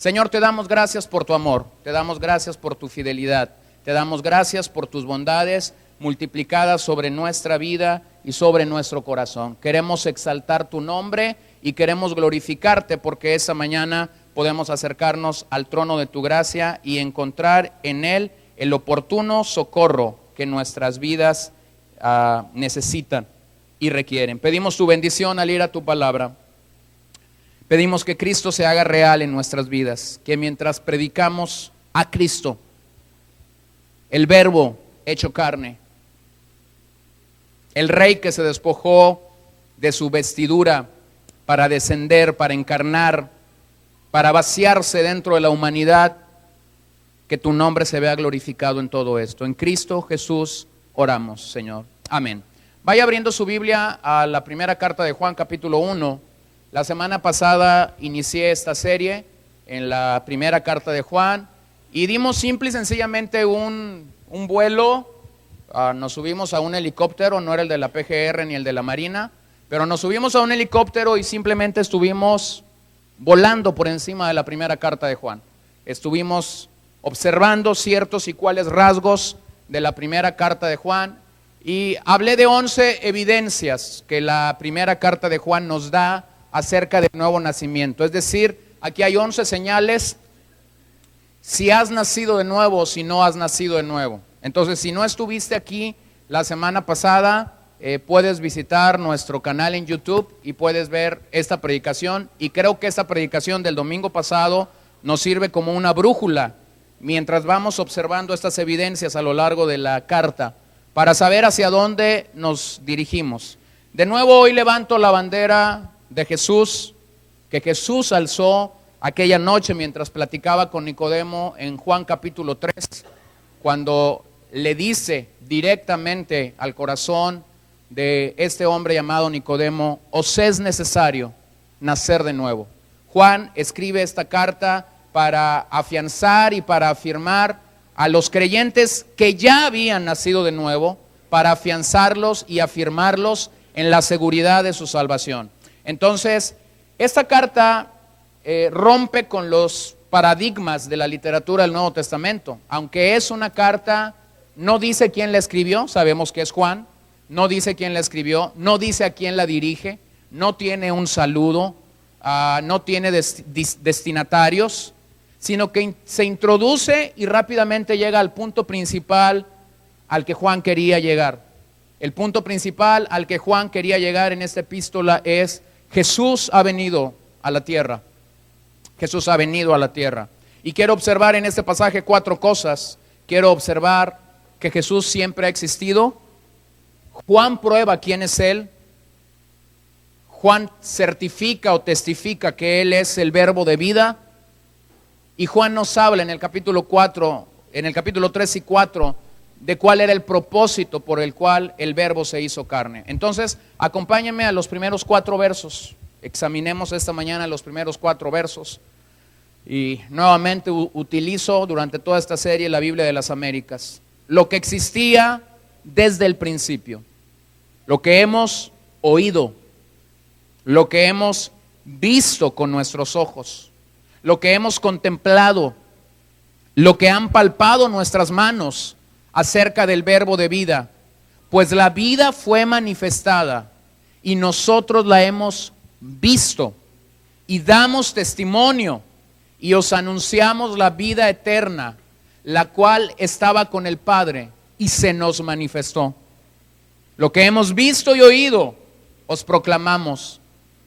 Señor, te damos gracias por tu amor, te damos gracias por tu fidelidad, te damos gracias por tus bondades multiplicadas sobre nuestra vida y sobre nuestro corazón. Queremos exaltar tu nombre y queremos glorificarte porque esta mañana podemos acercarnos al trono de tu gracia y encontrar en él el oportuno socorro que nuestras vidas necesitan y requieren. Pedimos tu bendición al ir a tu palabra. Pedimos que Cristo se haga real en nuestras vidas, que mientras predicamos a Cristo, el Verbo hecho carne, el Rey que se despojó de su vestidura para descender, para encarnar, para vaciarse dentro de la humanidad, que tu nombre se vea glorificado en todo esto. En Cristo Jesús oramos, Señor. Amén. Vaya abriendo su Biblia a la primera carta de Juan, capítulo 1. La semana pasada inicié esta serie en la primera carta de Juan y dimos simple y sencillamente un vuelo. Nos subimos a un helicóptero, no era el de la PGR ni el de la Marina, pero nos subimos a un helicóptero y simplemente estuvimos volando por encima de la primera carta de Juan. Estuvimos observando ciertos y cuáles rasgos de la primera carta de Juan y hablé de 11 evidencias que la primera carta de Juan nos da acerca del nuevo nacimiento. Es decir, aquí hay 11 señales si has nacido de nuevo o si no has nacido de nuevo. Entonces, si no estuviste aquí la semana pasada, puedes visitar nuestro canal en YouTube y puedes ver esta predicación. Y creo que esta predicación del domingo pasado nos sirve como una brújula mientras vamos observando estas evidencias a lo largo de la carta para saber hacia dónde nos dirigimos. De nuevo, hoy levanto la bandera de Jesús, que Jesús alzó aquella noche mientras platicaba con Nicodemo en Juan capítulo 3, cuando le dice directamente al corazón de este hombre llamado Nicodemo: os es necesario nacer de nuevo. Juan escribe esta carta para afianzar y para afirmar a los creyentes que ya habían nacido de nuevo, para afianzarlos y afirmarlos en la seguridad de su salvación. Entonces, esta carta rompe con los paradigmas de la literatura del Nuevo Testamento. Aunque es una carta, no dice quién la escribió, sabemos que es Juan, no dice quién la escribió, no dice a quién la dirige, no tiene un saludo, no tiene destinatarios, sino que se introduce y rápidamente llega al punto principal al que Juan quería llegar. El punto principal al que Juan quería llegar en esta epístola es: Jesús ha venido a la tierra. Jesús ha venido a la tierra. Y quiero observar en este pasaje 4 cosas. Quiero observar que Jesús siempre ha existido. Juan prueba quién es Él. Juan certifica o testifica que Él es el verbo de vida. Y Juan nos habla en el capítulo 4, en el capítulo 3 y 4, de cuál era el propósito por el cual el verbo se hizo carne. Entonces, acompáñenme a los primeros 4 versos. Examinemos esta mañana los primeros 4 versos. Y nuevamente utilizo durante toda esta serie la Biblia de las Américas. Lo que existía desde el principio, lo que hemos oído, lo que hemos visto con nuestros ojos, lo que hemos contemplado, lo que han palpado nuestras manos acerca del verbo de vida, pues la vida fue manifestada y nosotros la hemos visto y damos testimonio y os anunciamos la vida eterna, la cual estaba con el Padre y se nos manifestó. Lo que hemos visto y oído os proclamamos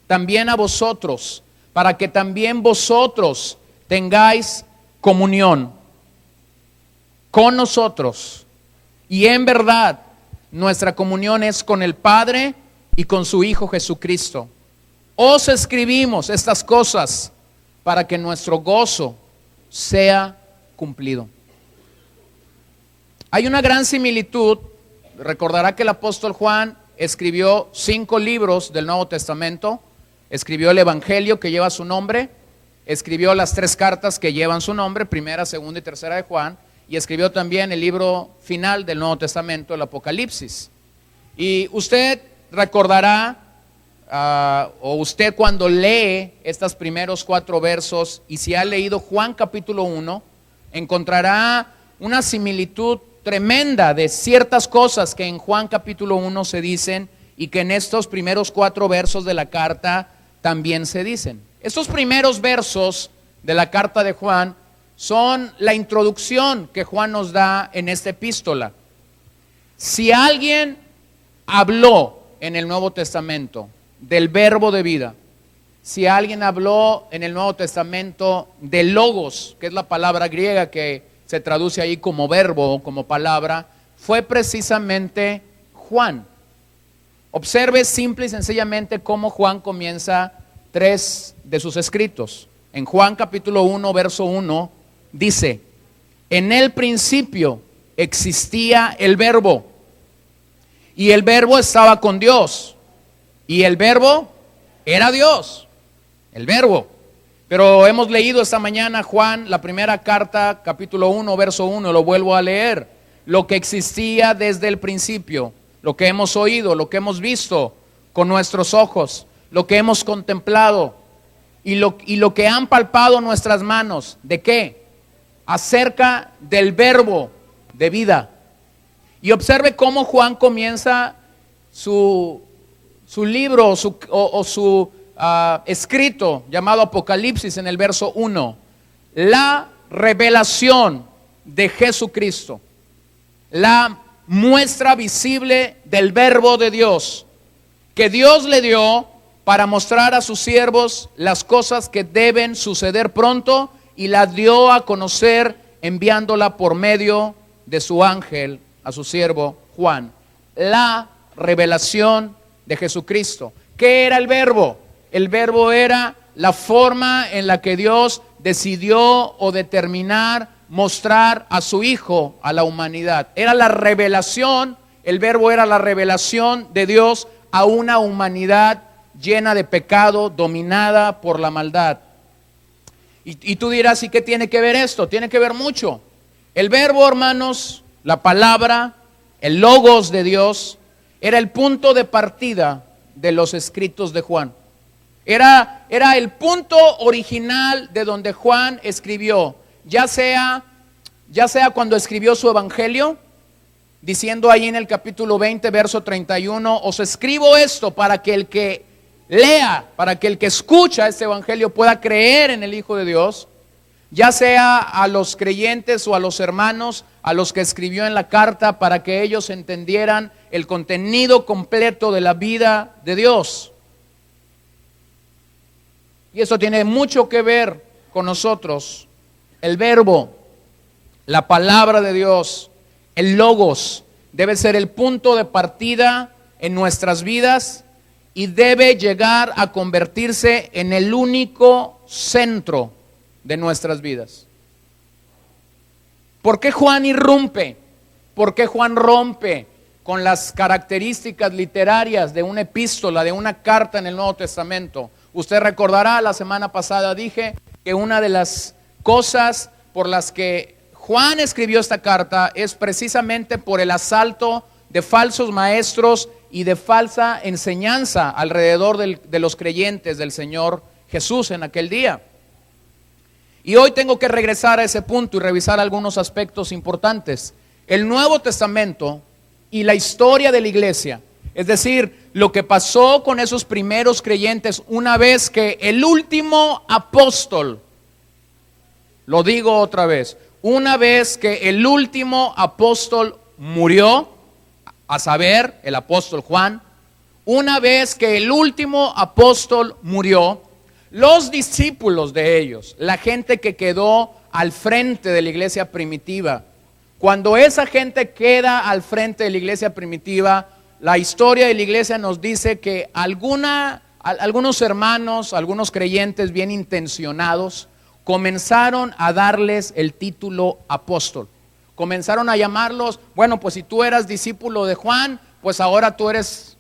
también a vosotros, para que también vosotros tengáis comunión con nosotros. Y en verdad, nuestra comunión es con el Padre y con su Hijo Jesucristo. Os escribimos estas cosas para que nuestro gozo sea cumplido. Hay una gran similitud. Recordará que el apóstol Juan escribió 5 libros del Nuevo Testamento. Escribió el Evangelio que lleva su nombre, escribió las 3 cartas que llevan su nombre, primera, segunda y tercera de Juan, y escribió también el libro final del Nuevo Testamento, el Apocalipsis. Y usted recordará o usted cuando lee estos primeros 4 versos, y si ha leído Juan capítulo 1, encontrará una similitud tremenda de ciertas cosas que en Juan capítulo 1 se dicen y que en estos primeros 4 versos de la carta también se dicen. Estos primeros versos de la carta de Juan son la introducción que Juan nos da en esta epístola. Si alguien habló en el Nuevo Testamento del verbo de vida, si alguien habló en el Nuevo Testamento de logos, que es la palabra griega que se traduce ahí como verbo o como palabra, fue precisamente Juan. Observe simple y sencillamente cómo Juan comienza 3 de sus escritos. En Juan capítulo 1, verso 1, dice: en el principio existía el verbo, y el verbo estaba con Dios, y el verbo era Dios, el verbo. Pero hemos leído esta mañana Juan, la primera carta, capítulo 1, verso 1, lo vuelvo a leer: lo que existía desde el principio, lo que hemos oído, lo que hemos visto con nuestros ojos, lo que hemos contemplado y lo que han palpado nuestras manos. ¿De qué? Acerca del verbo de vida. Y observe cómo Juan comienza su libro o su escrito llamado Apocalipsis en el verso 1. La revelación de Jesucristo, la muestra visible del verbo de Dios, que Dios le dio para mostrar a sus siervos las cosas que deben suceder pronto, y la dio a conocer enviándola por medio de su ángel a su siervo Juan. La revelación de Jesucristo. ¿Qué era el verbo? El verbo era la forma en la que Dios decidió o determinar mostrar a su Hijo a la humanidad. Era la revelación, el verbo era la revelación de Dios a una humanidad llena de pecado, dominada por la maldad. Y tú dirás, ¿y qué tiene que ver esto? Tiene que ver mucho. El verbo, hermanos, la palabra, el logos de Dios, era el punto de partida de los escritos de Juan. Era el punto original de donde Juan escribió, ya sea cuando escribió su evangelio, diciendo ahí en el capítulo 20, verso 31, os escribo esto para que el que lea, para que el que escucha este evangelio pueda creer en el Hijo de Dios, ya sea a los creyentes o a los hermanos a los que escribió en la carta, para que ellos entendieran el contenido completo de la vida de Dios. Y eso tiene mucho que ver con nosotros. El verbo, la palabra de Dios, el logos, debe ser el punto de partida en nuestras vidas y debe llegar a convertirse en el único centro de nuestras vidas. ¿Por qué Juan irrumpe? ¿Por qué Juan rompe con las características literarias de una epístola, de una carta en el Nuevo Testamento? Usted recordará, la semana pasada dije que una de las cosas por las que Juan escribió esta carta es precisamente por el asalto de falsos maestros y de falsa enseñanza alrededor de los creyentes del Señor Jesús en aquel día. Y hoy tengo que regresar a ese punto y revisar algunos aspectos importantes. El Nuevo Testamento y la historia de la iglesia, es decir, lo que pasó con esos primeros creyentes una vez que el último apóstol, lo digo otra vez, una vez que el último apóstol murió, a saber, el apóstol Juan, una vez que el último apóstol murió, los discípulos de ellos, la gente que quedó al frente de la iglesia primitiva, cuando esa gente queda al frente de la iglesia primitiva, la historia de la iglesia nos dice que algunos hermanos, algunos creyentes bien intencionados, comenzaron a darles el título apóstol. Comenzaron a llamarlos, bueno, pues si tú eras discípulo de Juan, pues ahora tú eres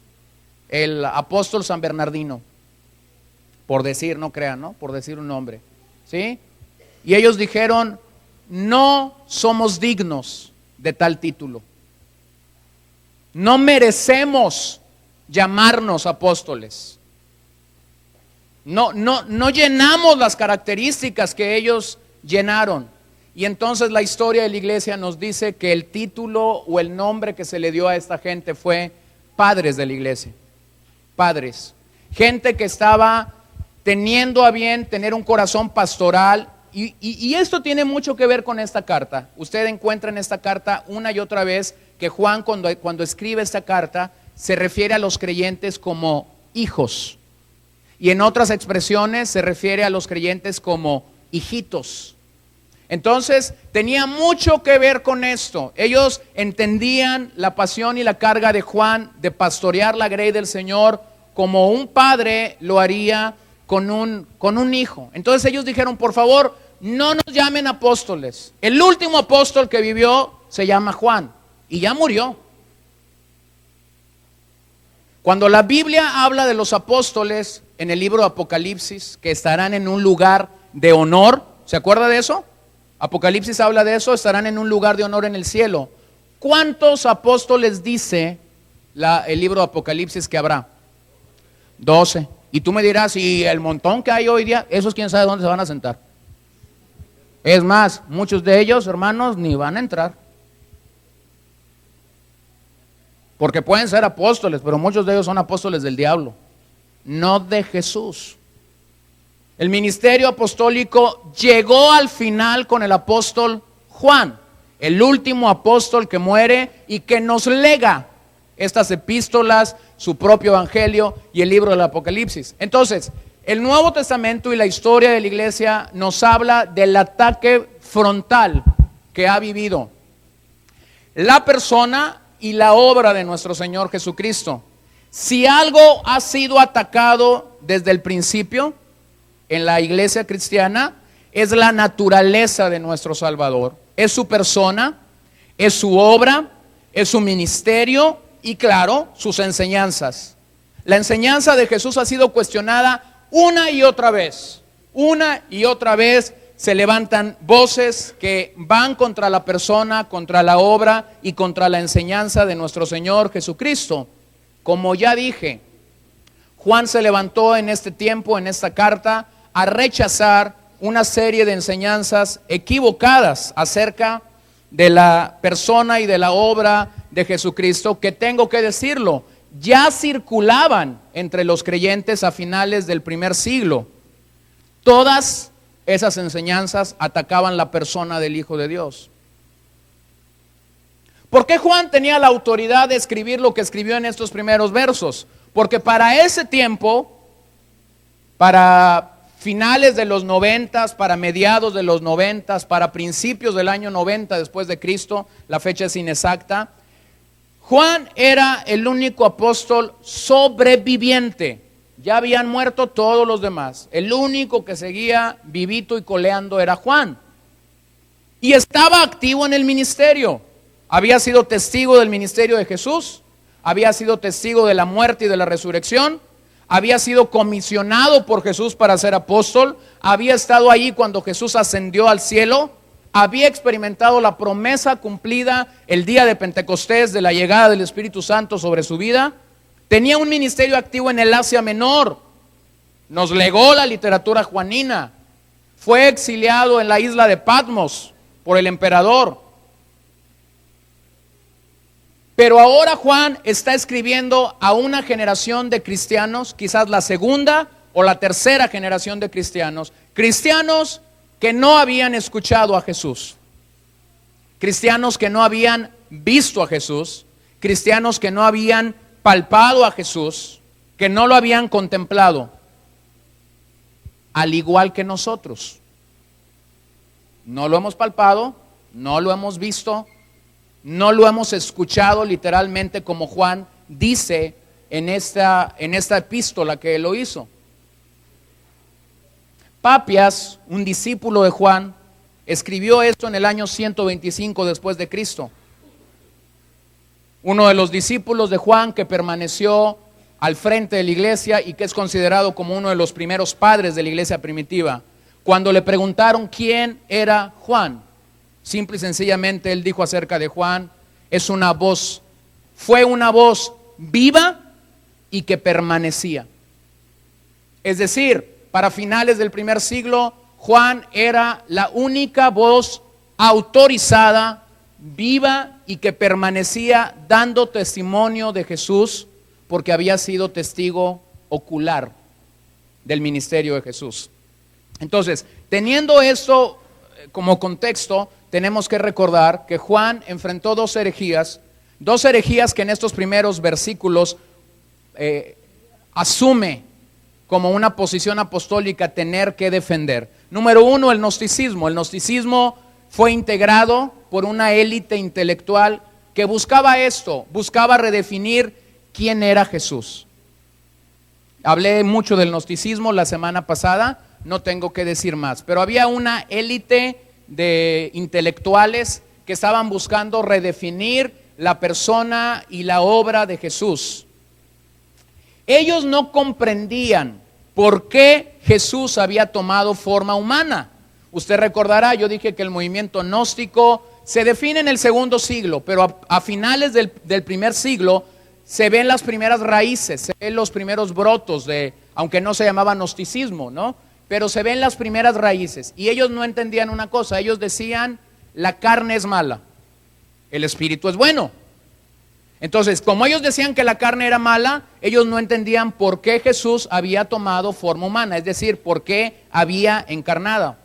el apóstol San Bernardino. Por decir, no crean, ¿no? Por decir un nombre, ¿sí? Y ellos dijeron, no somos dignos de tal título. No merecemos llamarnos apóstoles. No llenamos las características que ellos llenaron. Y entonces la historia de la iglesia nos dice que el título o el nombre que se le dio a esta gente fue padres de la iglesia. Padres. Gente que estaba teniendo a bien tener un corazón pastoral. Y esto tiene mucho que ver con esta carta. Usted encuentra en esta carta una y otra vez que Juan cuando escribe esta carta se refiere a los creyentes como hijos. Y en otras expresiones se refiere a los creyentes como hijitos. Entonces tenía mucho que ver con esto. Ellos entendían la pasión y la carga de Juan de pastorear la grey del Señor como un padre lo haría con un hijo. Entonces ellos dijeron, por favor, no nos llamen apóstoles. El último apóstol que vivió se llama Juan y ya murió. Cuando la Biblia habla de los apóstoles en el libro de Apocalipsis, que estarán en un lugar de honor, ¿se acuerda de eso? Apocalipsis habla de eso, estarán en un lugar de honor en el cielo. ¿Cuántos apóstoles dice el libro de Apocalipsis que habrá? 12. Y tú me dirás, y el montón que hay hoy día, esos quién sabe dónde se van a sentar. Es más, muchos de ellos, hermanos, ni van a entrar. Porque pueden ser apóstoles, pero muchos de ellos son apóstoles del diablo, no de Jesús. El ministerio apostólico llegó al final con el apóstol Juan, el último apóstol que muere y que nos lega estas epístolas, su propio evangelio y el libro del Apocalipsis. Entonces, el Nuevo Testamento y la historia de la iglesia nos habla del ataque frontal que ha vivido la persona y la obra de nuestro Señor Jesucristo. Si algo ha sido atacado desde el principio en la iglesia cristiana, es la naturaleza de nuestro Salvador. Es su persona, es su obra, es su ministerio y claro, sus enseñanzas. La enseñanza de Jesús ha sido cuestionada una y otra vez. Una y otra vez se levantan voces que van contra la persona, contra la obra y contra la enseñanza de nuestro Señor Jesucristo. Como ya dije, Juan se levantó en este tiempo, en esta carta, a rechazar una serie de enseñanzas equivocadas acerca de la persona y de la obra de Jesucristo, que tengo que decirlo, ya circulaban entre los creyentes a finales del primer siglo. Todas esas enseñanzas atacaban la persona del Hijo de Dios. ¿Por qué Juan tenía la autoridad de escribir lo que escribió en estos primeros versos? Porque para ese tiempo, para finales de los 90, para mediados de los 90, para principios del año 90 después de Cristo, la fecha es inexacta, Juan era el único apóstol sobreviviente. Ya habían muerto todos los demás. El único que seguía vivito y coleando era Juan. Y estaba activo en el ministerio. Había sido testigo del ministerio de Jesús. Había sido testigo de la muerte y de la resurrección. Había sido comisionado por Jesús para ser apóstol. Había estado allí cuando Jesús ascendió al cielo. Había experimentado la promesa cumplida el día de Pentecostés de la llegada del Espíritu Santo sobre su vida. Tenía un ministerio activo en el Asia Menor. Nos legó la literatura juanina. Fue exiliado en la isla de Patmos por el emperador. Pero ahora Juan está escribiendo a una generación de cristianos, quizás la segunda o la tercera generación de cristianos. Cristianos que no habían escuchado a Jesús. Cristianos que no habían visto a Jesús. Cristianos que no habían palpado a Jesús, que no lo habían contemplado, al igual que nosotros. No lo hemos palpado, no lo hemos visto, no lo hemos escuchado literalmente como Juan dice en esta epístola que él lo hizo. Papias, un discípulo de Juan, escribió esto en el año 125 después de Cristo. Uno de los discípulos de Juan que permaneció al frente de la iglesia y que es considerado como uno de los primeros padres de la iglesia primitiva. Cuando le preguntaron quién era Juan, simple y sencillamente él dijo acerca de Juan, es una voz, fue una voz viva y que permanecía. Es decir, para finales del primer siglo, Juan era la única voz autorizada, viva y que permanecía dando testimonio de Jesús porque había sido testigo ocular del ministerio de Jesús. Entonces, teniendo esto como contexto, tenemos que recordar que Juan enfrentó dos herejías que en estos primeros versículos asume como una posición apostólica tener que defender. Número uno, el gnosticismo. El gnosticismo fue integrado por una élite intelectual que buscaba esto, buscaba redefinir quién era Jesús. Hablé mucho del gnosticismo la semana pasada, no tengo que decir más, pero había una élite de intelectuales que estaban buscando redefinir la persona y la obra de Jesús. Ellos no comprendían por qué Jesús había tomado forma humana. Usted recordará, yo dije que el movimiento gnóstico se define en el segundo siglo, pero a finales del primer siglo se ven las primeras raíces, se ven los primeros brotos aunque no se llamaba gnosticismo, ¿no? Pero se ven las primeras raíces. Y ellos no entendían una cosa, ellos decían, la carne es mala, el espíritu es bueno. Entonces, como ellos decían que la carne era mala, ellos no entendían por qué Jesús había tomado forma humana, es decir, por qué había encarnado.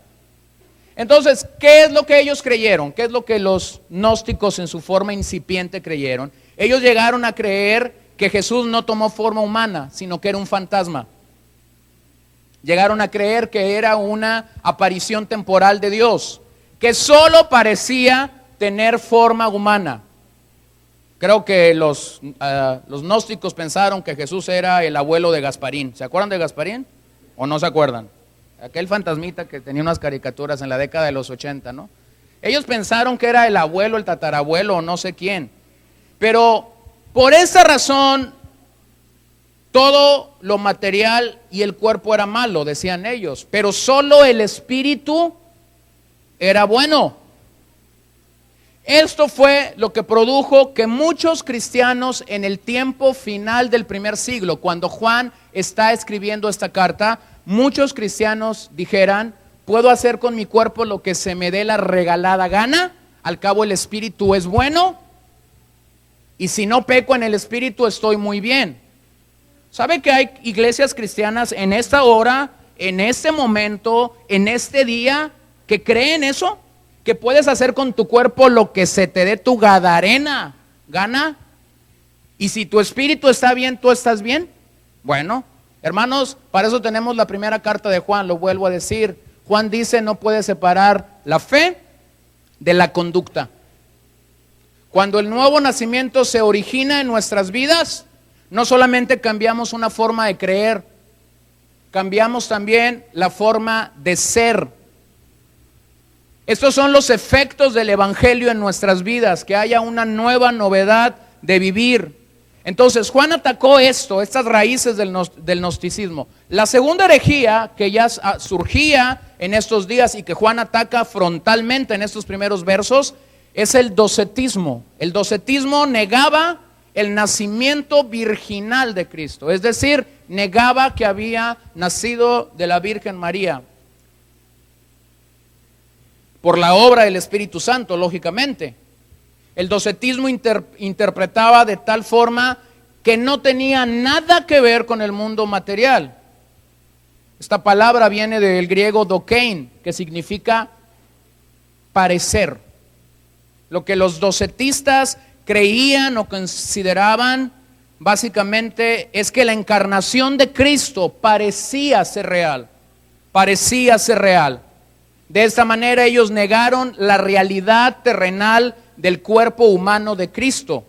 Entonces, ¿qué es lo que ellos creyeron? ¿Qué es lo que los gnósticos en su forma incipiente creyeron? Ellos llegaron a creer que Jesús no tomó forma humana, sino que era un fantasma. Llegaron a creer que era una aparición temporal de Dios, que solo parecía tener forma humana. Creo que los gnósticos pensaron que Jesús era el abuelo de Gasparín. ¿Se acuerdan de Gasparín? ¿O no se acuerdan? Aquel fantasmita que tenía unas caricaturas en la década de los 80, ¿no? Ellos pensaron que era el abuelo, el tatarabuelo o no sé quién. Pero por esa razón, todo lo material y el cuerpo era malo, decían ellos. Pero solo el espíritu era bueno. Esto fue lo que produjo que muchos cristianos en el tiempo final del primer siglo, cuando Juan está escribiendo esta carta, muchos cristianos dijeran, ¿puedo hacer con mi cuerpo lo que se me dé la regalada gana? Al cabo el espíritu es bueno. Y si no peco en el espíritu estoy muy bien. ¿Sabe que hay iglesias cristianas en esta hora, en este momento, en este día, que creen eso? Que puedes hacer con tu cuerpo lo que se te dé tu gadarena gana. Y si tu espíritu está bien, ¿tú estás bien? Bueno, hermanos, para eso tenemos la primera carta de Juan, lo vuelvo a decir. Juan dice, no puede separar la fe de la conducta. Cuando el nuevo nacimiento se origina en nuestras vidas, no solamente cambiamos una forma de creer, cambiamos también la forma de ser. Estos son los efectos del evangelio en nuestras vidas, que haya una nueva novedad de vivir. Entonces Juan atacó estas raíces del gnosticismo. La segunda herejía que ya surgía en estos días y que Juan ataca frontalmente en estos primeros versos es el docetismo. El docetismo negaba el nacimiento virginal de Cristo, es decir, negaba que había nacido de la Virgen María por la obra del Espíritu Santo, lógicamente. El docetismo interpretaba de tal forma que no tenía nada que ver con el mundo material. Esta palabra viene del griego dokein, que significa parecer. Lo que los docetistas creían o consideraban básicamente es que la encarnación de Cristo parecía ser real, parecía ser real. De esta manera ellos negaron la realidad terrenal del cuerpo humano de Cristo.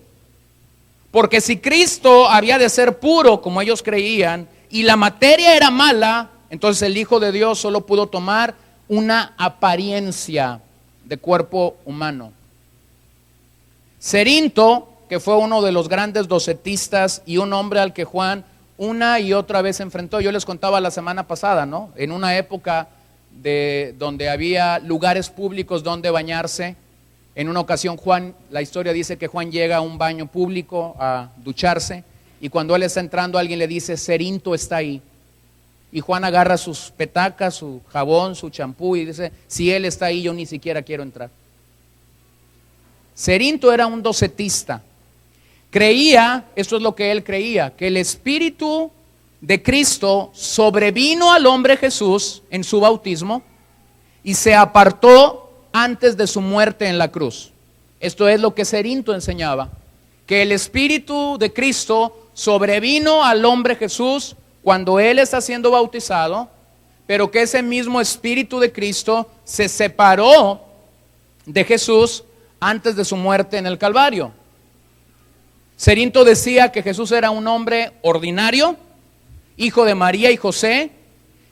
Porque si Cristo había de ser puro, como ellos creían, y la materia era mala, entonces el Hijo de Dios solo pudo tomar una apariencia de cuerpo humano. Cerinto, que fue uno de los grandes docetistas y un hombre al que Juan una y otra vez se enfrentó. Yo les contaba la semana pasada, ¿no? En una época donde había lugares públicos donde bañarse. En una ocasión la historia dice que Juan llega a un baño público a ducharse y cuando él está entrando alguien le dice, Cerinto está ahí. Y Juan agarra sus petacas, su jabón, su champú y dice, si él está ahí yo ni siquiera quiero entrar. Cerinto era un docetista. Creía, esto es lo que él creía, que el Espíritu de Cristo sobrevino al hombre Jesús en su bautismo y se apartó antes de su muerte en la cruz. Esto es lo que Cerinto enseñaba, que el Espíritu de Cristo sobrevino al hombre Jesús cuando él está siendo bautizado, pero que ese mismo Espíritu de Cristo se separó de Jesús antes de su muerte en el Calvario. Cerinto decía que Jesús era un hombre ordinario, hijo de María y José,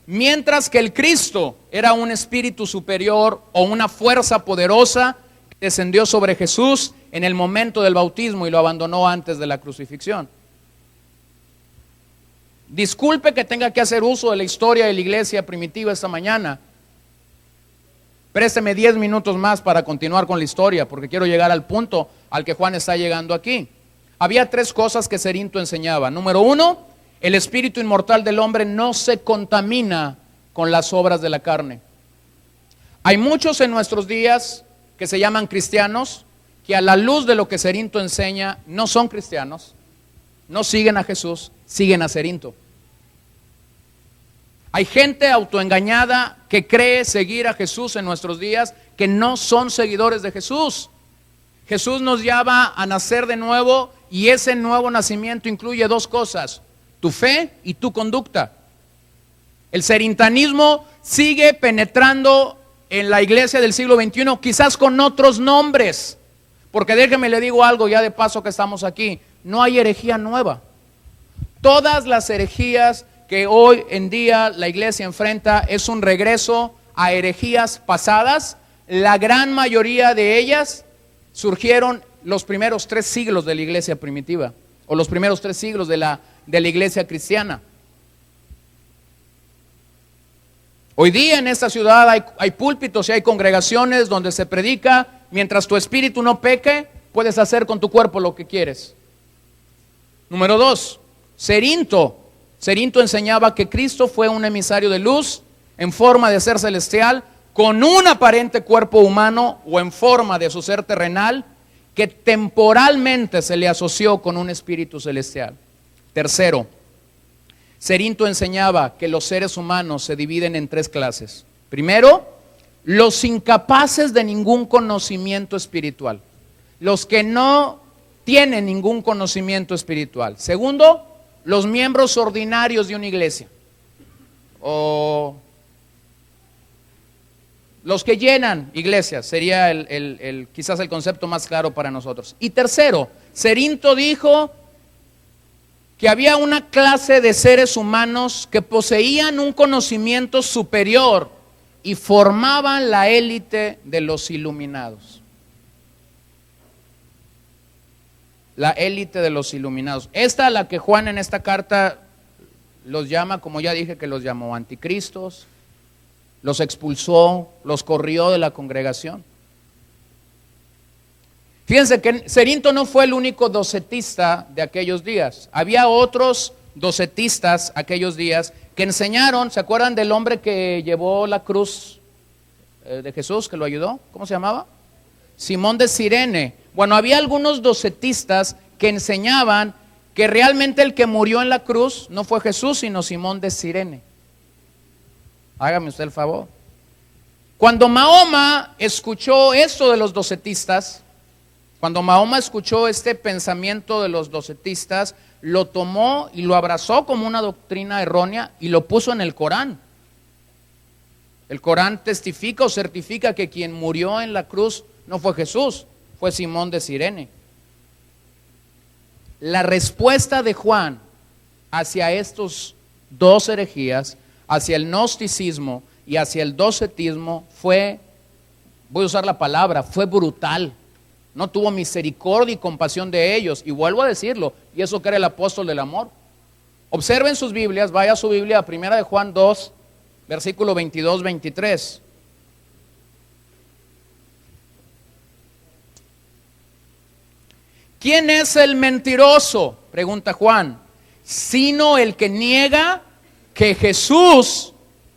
mientras que el Cristo era un espíritu superior o una fuerza poderosa que descendió sobre Jesús en el momento del bautismo y lo abandonó antes de la crucifixión. Disculpe que tenga que hacer uso de la historia de la iglesia primitiva esta mañana. Présteme 10 minutos más para continuar con la historia, porque quiero llegar al punto al que Juan está llegando aquí. Había 3 cosas que Cerinto enseñaba. Número 1, el espíritu inmortal del hombre no se contamina con las obras de la carne. Hay muchos en nuestros días que se llaman cristianos, que a la luz de lo que Cerinto enseña, no son cristianos, no siguen a Jesús, siguen a Cerinto. Hay gente autoengañada que cree seguir a Jesús en nuestros días, que no son seguidores de Jesús. Jesús nos llama a nacer de nuevo y ese nuevo nacimiento incluye 2 cosas, tu fe y tu conducta. El cerintanismo sigue penetrando en la iglesia del siglo XXI, quizás con otros nombres, porque déjeme le digo algo ya de paso que estamos aquí, no hay herejía nueva. Todas las herejías que hoy en día la iglesia enfrenta es un regreso a herejías pasadas. La gran mayoría de ellas surgieron los primeros 3 siglos de la iglesia primitiva, o los primeros 3 siglos de la iglesia cristiana. Hoy día en esta ciudad hay púlpitos y hay congregaciones donde se predica, mientras tu espíritu no peque, puedes hacer con tu cuerpo lo que quieres. Número 2, Cerinto enseñaba que Cristo fue un emisario de luz en forma de ser celestial, con un aparente cuerpo humano o en forma de su ser terrenal, que temporalmente se le asoció con un espíritu celestial. Tercero, Cerinto enseñaba que los seres humanos se dividen en 3 clases. Primero, los incapaces de ningún conocimiento espiritual, los que no tienen ningún conocimiento espiritual. Segundo, los miembros ordinarios de una iglesia, o los que llenan iglesias, sería quizás el concepto más claro para nosotros. Y tercero, Cerinto dijo que había una clase de seres humanos que poseían un conocimiento superior y formaban la élite de los iluminados. La élite de los iluminados. Esta a la que Juan en esta carta los llama, como ya dije, que los llamó anticristos, los expulsó, los corrió de la congregación. Fíjense que Cerinto no fue el único docetista de aquellos días. Había otros docetistas aquellos días que enseñaron. ¿Se acuerdan del hombre que llevó la cruz de Jesús, que lo ayudó? ¿Cómo se llamaba? Simón de Cirene. Bueno, había algunos docetistas que enseñaban que realmente el que murió en la cruz no fue Jesús, sino Simón de Cirene. Hágame usted el favor. Cuando Mahoma escuchó esto de los docetistas, cuando Mahoma escuchó este pensamiento de los docetistas, lo tomó y lo abrazó como una doctrina errónea y lo puso en el Corán. El Corán testifica o certifica que quien murió en la cruz no fue Jesús, fue Simón de Cirene. La respuesta de Juan hacia estos 2 herejías, hacia el gnosticismo y hacia el docetismo fue, voy a usar la palabra, fue brutal. No tuvo misericordia y compasión de ellos. Y vuelvo a decirlo, y eso que era el apóstol del amor. Observen sus Biblias, vaya a su Biblia, 1 de Juan 2, versículo 22-23. ¿Quién es el mentiroso?, pregunta Juan, sino el que niega que Jesús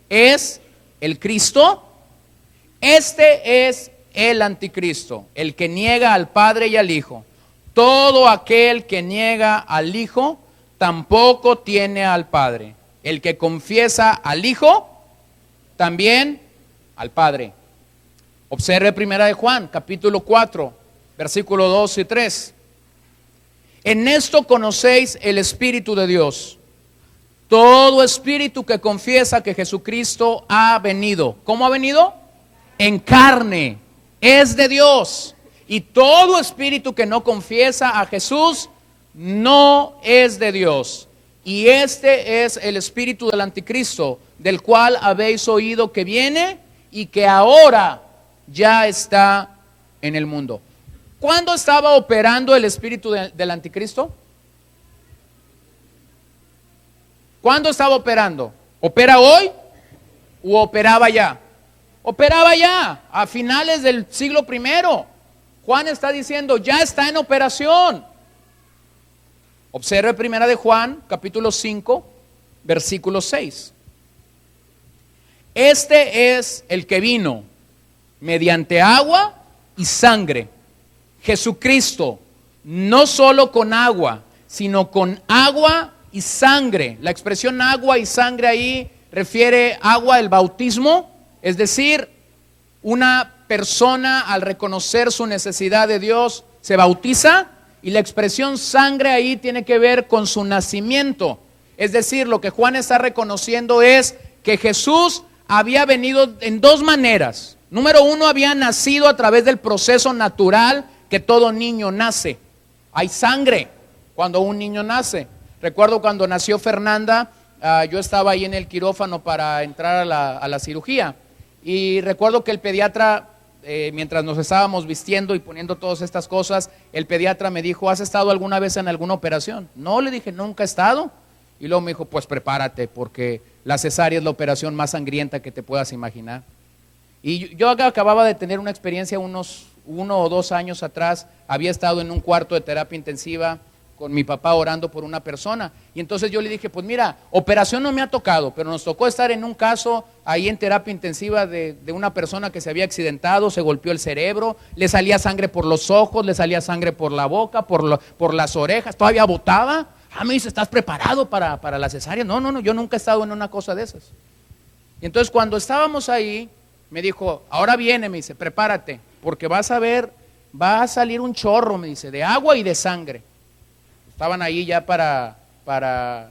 es el Cristo, este es el anticristo, el que niega al Padre y al Hijo. Todo aquel que niega al Hijo tampoco tiene al Padre. El que confiesa al Hijo, también al Padre. Observe 1 Juan, capítulo 4, versículos 2 y 3. En esto conocéis el Espíritu de Dios. Todo espíritu que confiesa que Jesucristo ha venido. ¿Cómo ha venido? En carne. Es de Dios. Y todo espíritu que no confiesa a Jesús no es de Dios. Y este es el espíritu del anticristo, del cual habéis oído que viene y que ahora ya está en el mundo. ¿Cuándo estaba operando el espíritu del anticristo? ¿Cuándo estaba operando? ¿Opera hoy o operaba ya? Operaba ya, a finales del siglo I. Juan está diciendo, ya está en operación. Observe 1 Juan, capítulo 5, versículo 6. Este es el que vino mediante agua y sangre. Jesucristo, no solo con agua, sino con agua y sangre. La expresión agua y sangre ahí refiere agua, el bautismo, es decir, una persona al reconocer su necesidad de Dios se bautiza, y la expresión sangre ahí tiene que ver con su nacimiento. Es decir, lo que Juan está reconociendo es que Jesús había venido en dos maneras. Número uno, había nacido a través del proceso natural que todo niño nace. Hay sangre cuando un niño nace. Recuerdo cuando nació Fernanda, yo estaba ahí en el quirófano para entrar a la cirugía. Y recuerdo que el pediatra, mientras nos estábamos vistiendo y poniendo todas estas cosas, el pediatra me dijo, ¿has estado alguna vez en alguna operación? No, le dije, nunca he estado. Y luego me dijo, pues prepárate, porque la cesárea es la operación más sangrienta que te puedas imaginar. Y yo acababa de tener una experiencia unos 1 o 2 años atrás. Había estado en un cuarto de terapia intensiva con mi papá orando por una persona, y entonces yo le dije, pues mira, operación no me ha tocado, pero nos tocó estar en un caso ahí en terapia intensiva de una persona que se había accidentado, se golpeó el cerebro, le salía sangre por los ojos, le salía sangre por la boca, por las orejas, todavía botaba. Me dice, ¿estás preparado para la cesárea? No, yo nunca he estado en una cosa de esas. Y entonces cuando estábamos ahí, me dijo, ahora viene, me dice, prepárate, porque vas a ver, va a salir un chorro, me dice, de agua y de sangre. Estaban ahí ya para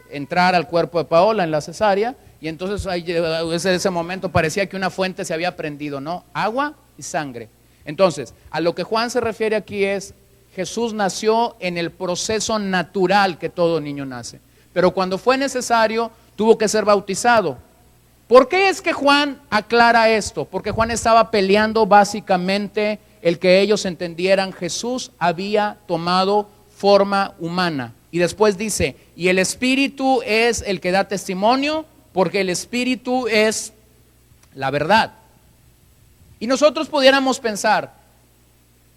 entrar al cuerpo de Paola en la cesárea, y entonces ahí, desde ese momento parecía que una fuente se había prendido, ¿no? Agua y sangre. Entonces, a lo que Juan se refiere aquí es, Jesús nació en el proceso natural que todo niño nace, pero cuando fue necesario, tuvo que ser bautizado. ¿Por qué es que Juan aclara esto? Porque Juan estaba peleando básicamente el que ellos entendieran Jesús había tomado forma humana. Y después dice, y el Espíritu es el que da testimonio, porque el Espíritu es la verdad. Y nosotros pudiéramos pensar,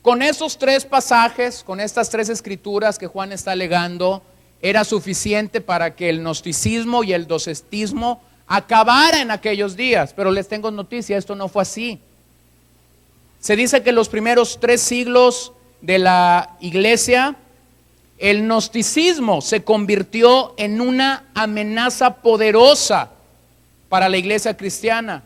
con esos 3 pasajes, con estas 3 escrituras que Juan está alegando, era suficiente para que el gnosticismo y el docetismo acabara en aquellos días. Pero les tengo noticia, esto no fue así. Se dice que los primeros 3 siglos de la iglesia, el gnosticismo se convirtió en una amenaza poderosa para la iglesia cristiana.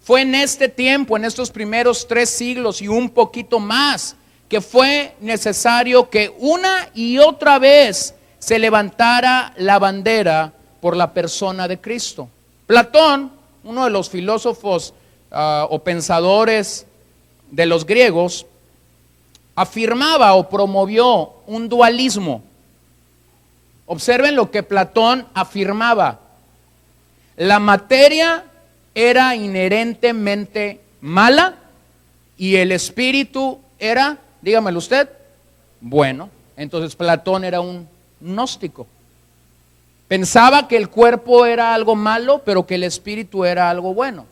Fue en este tiempo, en estos primeros 3 siglos y un poquito más, que fue necesario que una y otra vez se levantara la bandera por la persona de Cristo. Platón, uno de los filósofos o pensadores de los griegos, afirmaba o promovió un dualismo. Observen lo que Platón afirmaba. La materia era inherentemente mala y el espíritu era, dígamelo usted, bueno. Entonces Platón era un gnóstico. Pensaba que el cuerpo era algo malo, pero que el espíritu era algo bueno.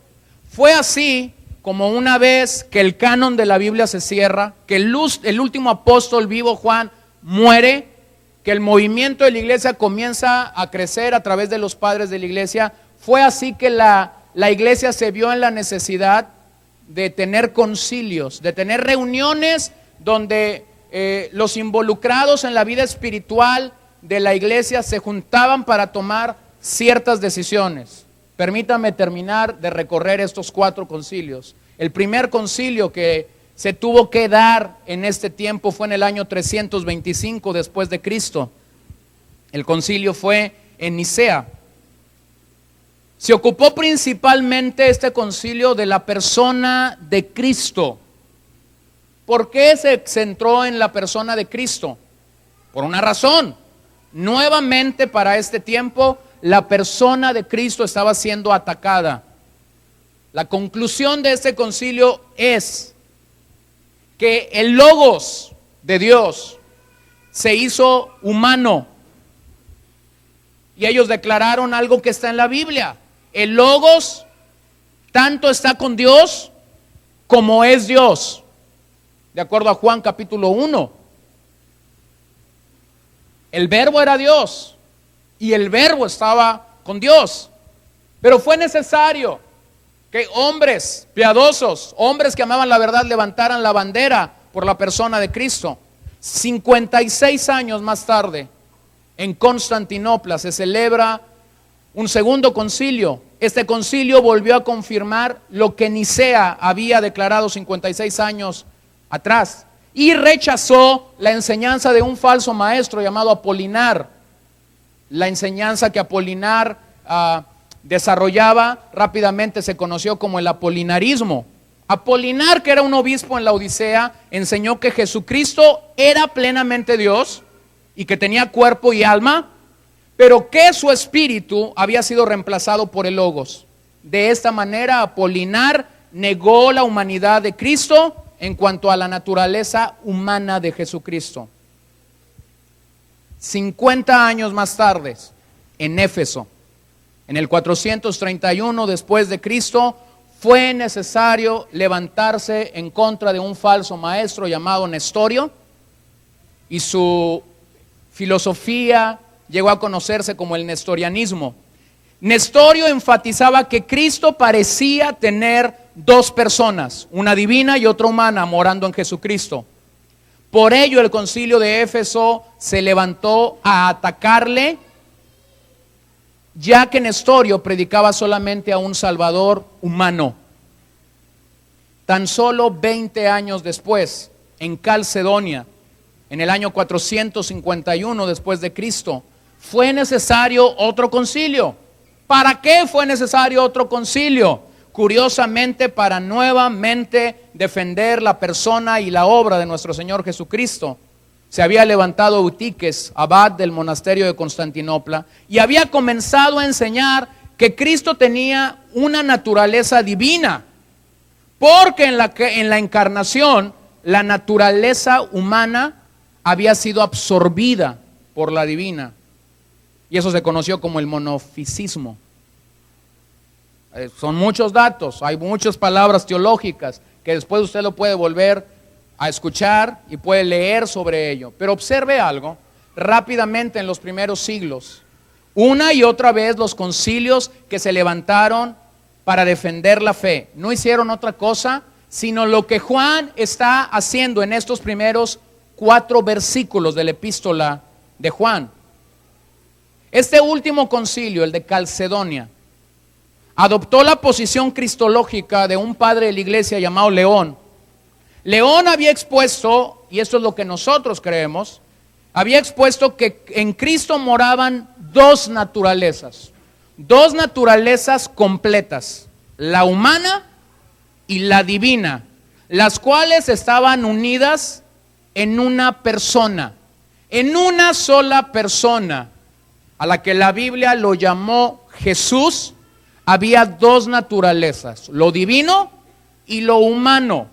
Fue así como una vez que el canon de la Biblia se cierra, que el último apóstol vivo, Juan, muere, que el movimiento de la iglesia comienza a crecer a través de los padres de la iglesia, fue así que la iglesia se vio en la necesidad de tener concilios, de tener reuniones donde los involucrados en la vida espiritual de la iglesia se juntaban para tomar ciertas decisiones. Permítame terminar de recorrer estos 4 concilios. El primer concilio que se tuvo que dar en este tiempo fue en el año 325 después de Cristo. El concilio fue en Nicea. Se ocupó principalmente este concilio de la persona de Cristo. ¿Por qué se centró en la persona de Cristo? Por una razón. Nuevamente para este tiempo, la persona de Cristo estaba siendo atacada. La conclusión de este concilio es que el Logos de Dios se hizo humano. Y ellos declararon algo que está en la Biblia. El Logos tanto está con Dios como es Dios. De acuerdo a Juan capítulo 1. El Verbo era Dios y el Verbo estaba con Dios. Pero fue necesario que hombres piadosos, hombres que amaban la verdad, levantaran la bandera por la persona de Cristo. 56 años más tarde, en Constantinopla se celebra un segundo concilio. Este concilio volvió a confirmar lo que Nicea había declarado 56 años atrás y rechazó la enseñanza de un falso maestro llamado Apolinar. La enseñanza que Apolinar desarrollaba rápidamente se conoció como el apolinarismo. Apolinar, que era un obispo en la Odisea, enseñó que Jesucristo era plenamente Dios y que tenía cuerpo y alma, pero que su espíritu había sido reemplazado por el Logos. De esta manera, Apolinar negó la humanidad de Cristo en cuanto a la naturaleza humana de Jesucristo. 50 años más tarde, en Éfeso, en el 431 después de Cristo, fue necesario levantarse en contra de un falso maestro llamado Nestorio, y su filosofía llegó a conocerse como el nestorianismo. Nestorio enfatizaba que Cristo parecía tener 2 personas, una divina y otra humana, morando en Jesucristo. Por ello el concilio de Éfeso se levantó a atacarle, ya que Nestorio predicaba solamente a un Salvador humano. Tan solo 20 años después, en Calcedonia, en el año 451 después de Cristo, fue necesario otro concilio. ¿Para qué fue necesario otro concilio? Curiosamente, para nuevamente defender la persona y la obra de nuestro Señor Jesucristo. Se había levantado Eutiques, abad del monasterio de Constantinopla, y había comenzado a enseñar que Cristo tenía una naturaleza divina, porque en la encarnación la naturaleza humana había sido absorbida por la divina, y eso se conoció como el monofisismo. Son muchos datos, hay muchas palabras teológicas que después usted lo puede volver a escuchar y puede leer sobre ello. Pero observe algo rápidamente en los primeros siglos. Una y otra vez los concilios que se levantaron para defender la fe no hicieron otra cosa sino lo que Juan está haciendo en estos primeros 4 versículos de la epístola de Juan. Este último concilio, el de Calcedonia, adoptó la posición cristológica de un padre de la iglesia llamado León. León había expuesto, y esto es lo que nosotros creemos, había expuesto que en Cristo moraban 2 naturalezas completas, la humana y la divina, las cuales estaban unidas en una persona, en una sola persona, a la que la Biblia lo llamó Jesús. Había 2 naturalezas, lo divino y lo humano.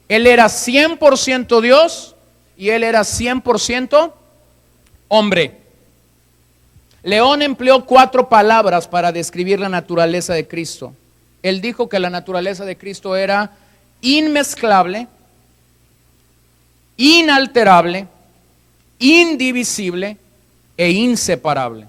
Él era 100% Dios y él era 100% hombre. León empleó 4 palabras para describir la naturaleza de Cristo. Él dijo que la naturaleza de Cristo era inmezclable, inalterable, indivisible e inseparable.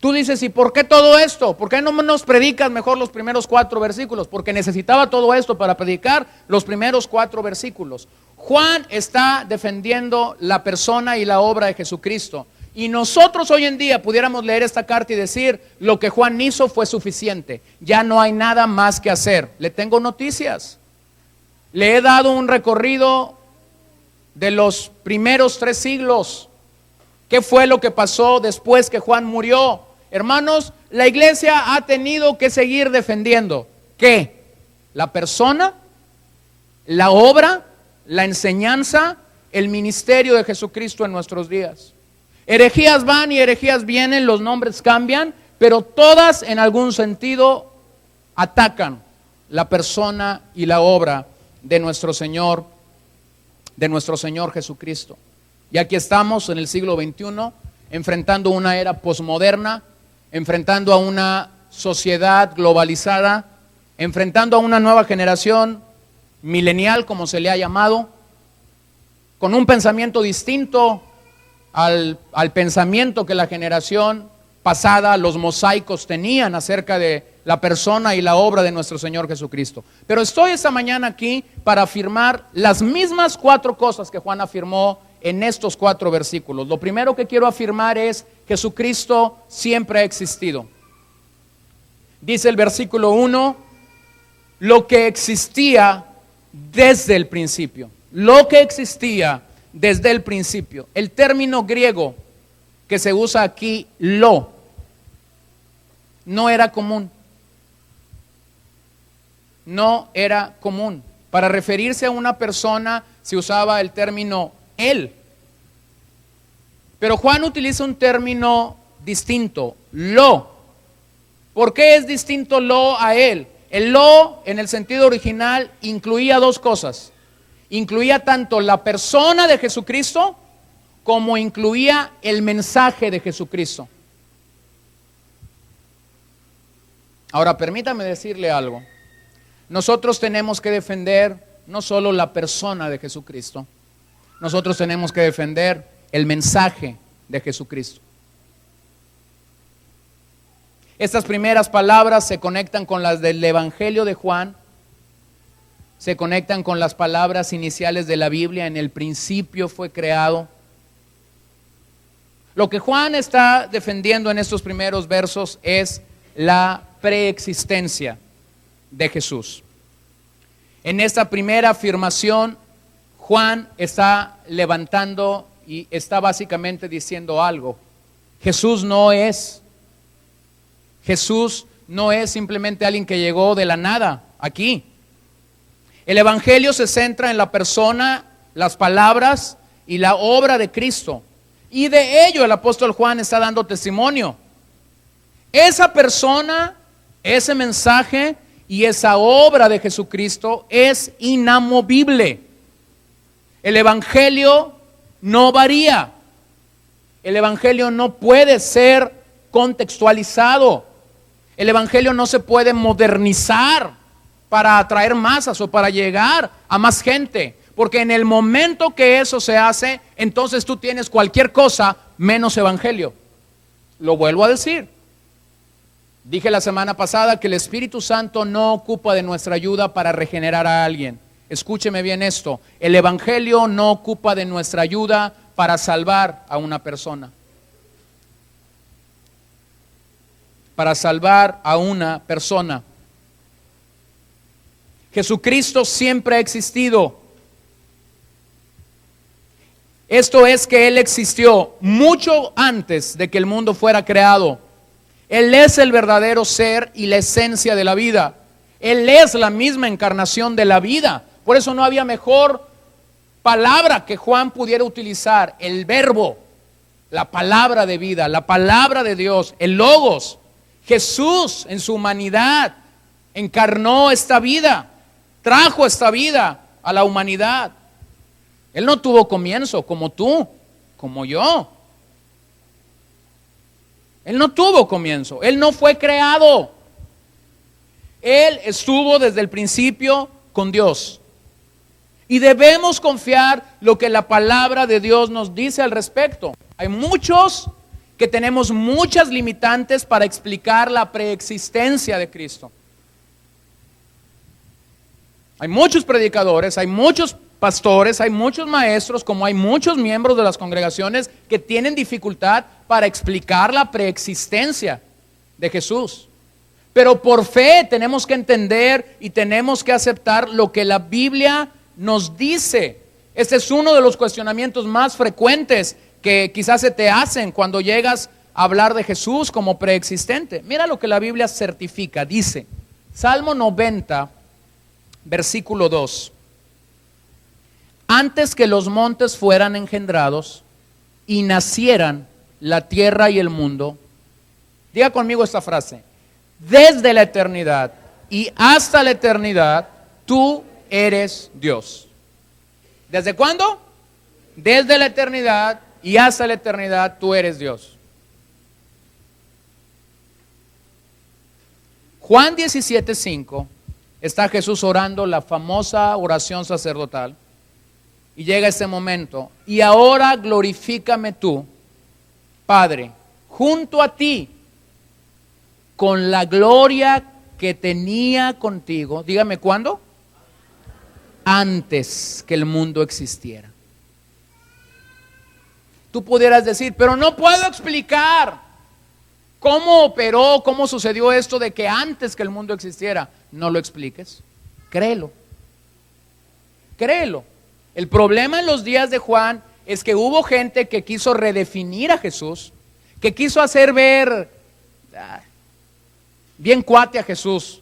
Tú dices, ¿y por qué todo esto? ¿Por qué no nos predicas mejor los primeros 4 versículos? Porque necesitaba todo esto para predicar los primeros 4 versículos. Juan está defendiendo la persona y la obra de Jesucristo. Y nosotros hoy en día pudiéramos leer esta carta y decir, lo que Juan hizo fue suficiente. Ya no hay nada más que hacer. Le tengo noticias. Le he dado un recorrido de los primeros 3 siglos. ¿Qué fue lo que pasó después que Juan murió? Hermanos, la iglesia ha tenido que seguir defendiendo. ¿Qué? La persona, la obra, la enseñanza, el ministerio de Jesucristo en nuestros días. Herejías van y herejías vienen, los nombres cambian, pero todas en algún sentido atacan la persona y la obra de nuestro Señor Jesucristo. Y aquí estamos en el siglo XXI, enfrentando una era posmoderna, enfrentando a una sociedad globalizada, enfrentando a una nueva generación milenial, como se le ha llamado, con un pensamiento distinto al pensamiento que la generación pasada, los mosaicos, tenían acerca de la persona y la obra de nuestro Señor Jesucristo. Pero estoy esta mañana aquí para afirmar las mismas 4 cosas que Juan afirmó en estos 4 versículos. Lo primero que quiero afirmar es: Jesucristo siempre ha existido. Dice el versículo 1, lo que existía desde el principio. Lo que existía desde el principio. El término griego que se usa aquí, no era común. No era común. Para referirse a una persona se usaba el término él. Pero Juan utiliza un término distinto, lo. ¿Por qué es distinto lo a él? El lo, en el sentido original, incluía 2 cosas. Incluía tanto la persona de Jesucristo como incluía el mensaje de Jesucristo. Ahora, permítame decirle algo. Nosotros tenemos que defender no solo la persona de Jesucristo, nosotros tenemos que defender el mensaje de Jesucristo. Estas primeras palabras se conectan con las del Evangelio de Juan, se conectan con las palabras iniciales de la Biblia: en el principio fue creado. Lo que Juan está defendiendo en estos primeros versos es la preexistencia de Jesús. En esta primera afirmación, Juan está levantando y está básicamente diciendo algo. Jesús no es simplemente alguien que llegó de la nada aquí. El Evangelio se centra en la persona, las palabras y la obra de Cristo. Y de ello el apóstol Juan está dando testimonio. Esa persona, ese mensaje y esa obra de Jesucristo es inamovible. El Evangelio no varía. El Evangelio no puede ser contextualizado. El Evangelio no se puede modernizar para atraer masas o para llegar a más gente. Porque en el momento que eso se hace, entonces tú tienes cualquier cosa menos Evangelio. Lo vuelvo a decir. Dije la semana pasada que el Espíritu Santo no ocupa de nuestra ayuda para regenerar a alguien. Escúcheme bien esto: el Evangelio no ocupa de nuestra ayuda para salvar a una persona. Para salvar a una persona. Jesucristo siempre ha existido. Esto es que Él existió mucho antes de que el mundo fuera creado. Él es el verdadero ser y la esencia de la vida. Él es la misma encarnación de la vida. Por eso no había mejor palabra que Juan pudiera utilizar: el verbo, la palabra de vida, la palabra de Dios, el logos. Jesús en su humanidad encarnó esta vida, trajo esta vida a la humanidad. Él no tuvo comienzo como tú, como yo. Él no tuvo comienzo, Él no fue creado. Él estuvo desde el principio con Dios. Y debemos confiar lo que la palabra de Dios nos dice al respecto. Hay muchos que tenemos muchas limitantes para explicar la preexistencia de Cristo. Hay muchos predicadores, hay muchos pastores, hay muchos maestros, como hay muchos miembros de las congregaciones que tienen dificultad para explicar la preexistencia de Jesús. Pero por fe tenemos que entender y tenemos que aceptar lo que la Biblia nos dice. Este es uno de los cuestionamientos más frecuentes que quizás se te hacen cuando llegas a hablar de Jesús como preexistente. Mira lo que la Biblia certifica. Dice, Salmo 90, versículo 2. Antes que los montes fueran engendrados y nacieran la tierra y el mundo. Diga conmigo esta frase. Desde la eternidad y hasta la eternidad, tú eres Dios. ¿Desde cuándo? Desde la eternidad y hasta la eternidad, tú eres Dios. Juan 17:5, está Jesús orando la famosa oración sacerdotal. Y llega ese momento. Y ahora glorifícame tú, Padre, junto a ti, con la gloria que tenía contigo. Dígame, ¿cuándo? Antes que el mundo existiera. Tú pudieras decir, pero no puedo explicar cómo operó, cómo sucedió esto de que antes que el mundo existiera. No lo expliques, créelo. Créelo. El problema en los días de Juan es que hubo gente que quiso redefinir a Jesús, que quiso hacer ver bien cuate a Jesús,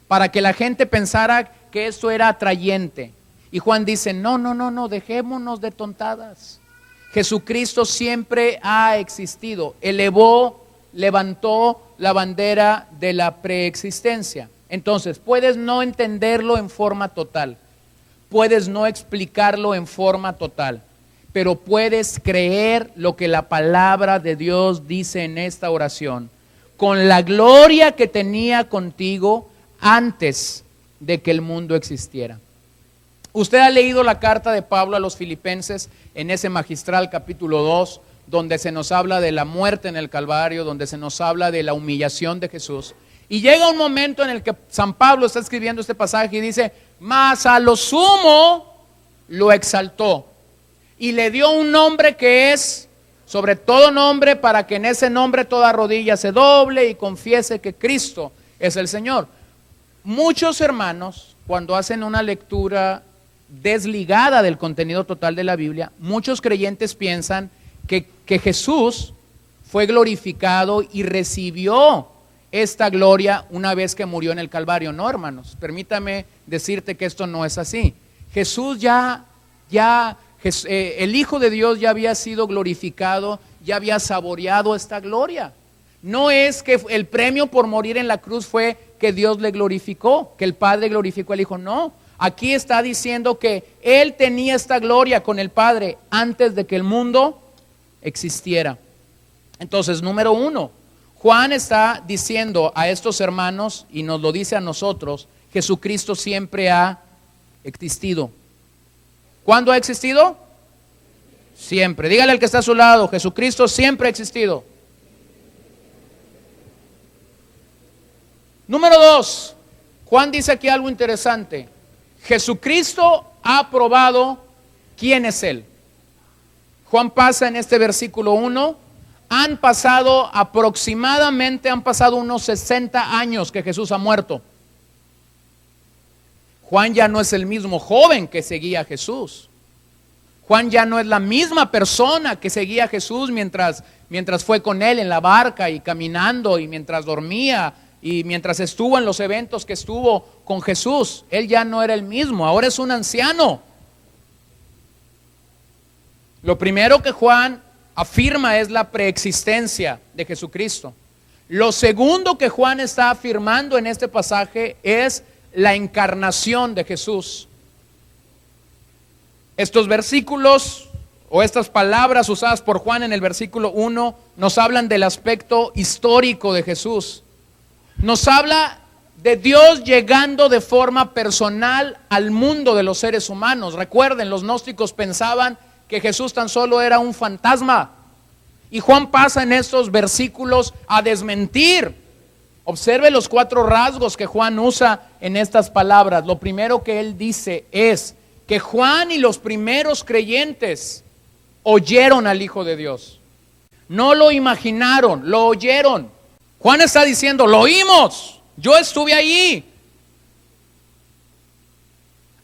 para que la gente pensara que esto era atrayente. Y Juan dice, no, dejémonos de tontadas. Jesucristo siempre ha existido, levantó la bandera de la preexistencia. Entonces, puedes no entenderlo en forma total, puedes no explicarlo en forma total, pero puedes creer lo que la palabra de Dios dice en esta oración. Con la gloria que tenía contigo antes de que el mundo existiera. Usted ha leído la carta de Pablo a los Filipenses en ese magistral capítulo 2, donde se nos habla de la muerte en el Calvario, donde se nos habla de la humillación de Jesús. Y llega un momento en el que San Pablo está escribiendo este pasaje y dice, mas a lo sumo lo exaltó y le dio un nombre que es sobre todo nombre, para que en ese nombre toda rodilla se doble y confiese que Cristo es el Señor. Muchos hermanos, cuando hacen una lectura desligada del contenido total de la Biblia, muchos creyentes piensan que Jesús fue glorificado y recibió esta gloria una vez que murió en el Calvario. No, hermanos, permítame decirte que esto no es así. Jesús el Hijo de Dios ya había sido glorificado, ya había saboreado esta gloria. No es que el premio por morir en la cruz fue que Dios le glorificó, que el Padre glorificó al Hijo. No, aquí está diciendo que Él tenía esta gloria con el Padre antes de que el mundo existiera. Entonces, número uno, Juan está diciendo a estos hermanos, y nos lo dice a nosotros, Jesucristo siempre ha existido. ¿Cuándo ha existido? Siempre. Dígale al que está a su lado, Jesucristo siempre ha existido. Número dos, Juan dice aquí algo interesante. Jesucristo ha probado quién es Él. Juan pasa en este versículo 1, han pasado unos 60 años que Jesús ha muerto. Juan ya no es el mismo joven que seguía a Jesús. Juan ya no es la misma persona que seguía a Jesús mientras fue con él en la barca y caminando y mientras dormía y mientras estuvo en los eventos que estuvo con Jesús. Él ya no era el mismo, ahora es un anciano. Lo primero que Juan afirma es la preexistencia de Jesucristo. Lo segundo que Juan está afirmando en este pasaje es la encarnación de Jesús. Estos versículos o estas palabras usadas por Juan en el versículo 1 nos hablan del aspecto histórico de Jesús. Nos habla de Dios llegando de forma personal al mundo de los seres humanos. Recuerden, los gnósticos pensaban que Jesús tan solo era un fantasma. Y Juan pasa en estos versículos a desmentir. Observe los 4 rasgos que Juan usa en estas palabras. Lo primero que él dice es que Juan y los primeros creyentes oyeron al Hijo de Dios. No lo imaginaron, lo oyeron. Juan está diciendo, lo oímos, yo estuve allí.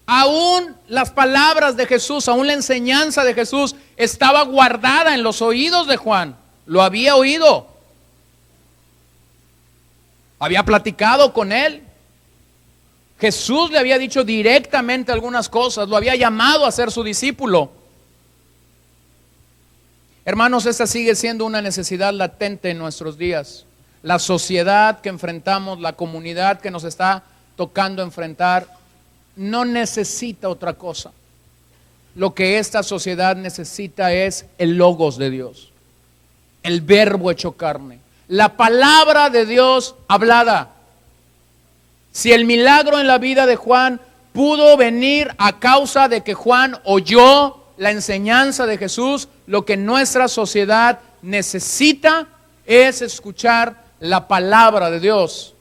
Aún las palabras de Jesús, aún la enseñanza de Jesús estaba guardada en los oídos de Juan. Lo había oído. Había platicado con él. Jesús le había dicho directamente algunas cosas, lo había llamado a ser su discípulo. Hermanos, esta sigue siendo una necesidad latente en nuestros días. La sociedad que enfrentamos, la comunidad que nos está tocando enfrentar, no necesita otra cosa. Lo que esta sociedad necesita es el logos de Dios, el verbo hecho carne, la palabra de Dios hablada. Si el milagro en la vida de Juan pudo venir a causa de que Juan oyó la enseñanza de Jesús, lo que nuestra sociedad necesita es escuchar la palabra de Dios.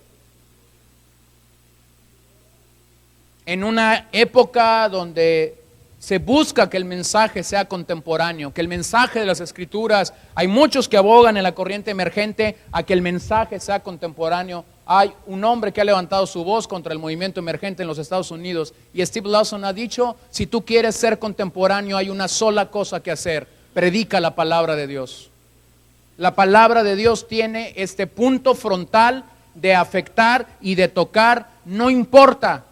En una época donde se busca que el mensaje sea contemporáneo, que el mensaje de las Escrituras, hay muchos que abogan en la corriente emergente a que el mensaje sea contemporáneo. Hay un hombre que ha levantado su voz contra el movimiento emergente en los Estados Unidos y Steve Lawson ha dicho, si tú quieres ser contemporáneo hay una sola cosa que hacer, predica la palabra de Dios. La palabra de Dios tiene este punto frontal de afectar y de tocar, no importa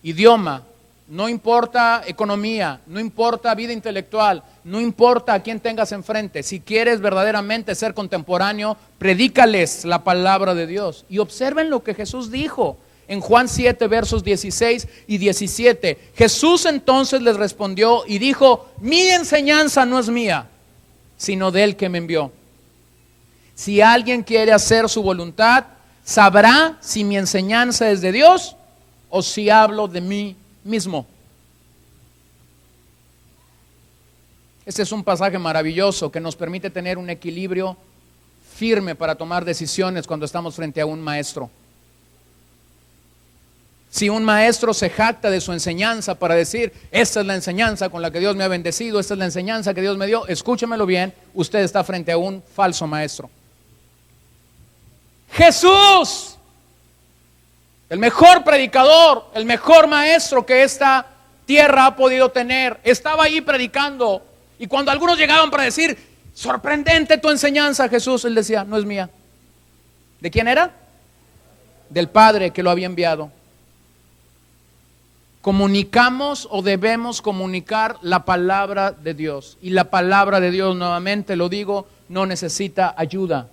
idioma, no importa economía, no importa vida intelectual, no importa a quién tengas enfrente. Si quieres verdaderamente ser contemporáneo, predícales la palabra de Dios. Y observen lo que Jesús dijo en Juan 7, versos 16 y 17. Jesús entonces les respondió y dijo, mi enseñanza no es mía, sino del que me envió. Si alguien quiere hacer su voluntad, sabrá si mi enseñanza es de Dios o si hablo de mí mismo. Este es un pasaje maravilloso que nos permite tener un equilibrio firme para tomar decisiones cuando estamos frente a un maestro. Si un maestro se jacta de su enseñanza para decir, esta es la enseñanza con la que Dios me ha bendecido, esta es la enseñanza que Dios me dio, escúchemelo bien, usted está frente a un falso maestro. Jesús, el mejor predicador, el mejor maestro que esta tierra ha podido tener, estaba ahí predicando. Y cuando algunos llegaban para decir, sorprendente tu enseñanza, Jesús, él decía, no es mía. ¿De quién era? Del Padre que lo había enviado. Comunicamos o debemos comunicar la palabra de Dios. Y la palabra de Dios, nuevamente lo digo, no necesita ayuda.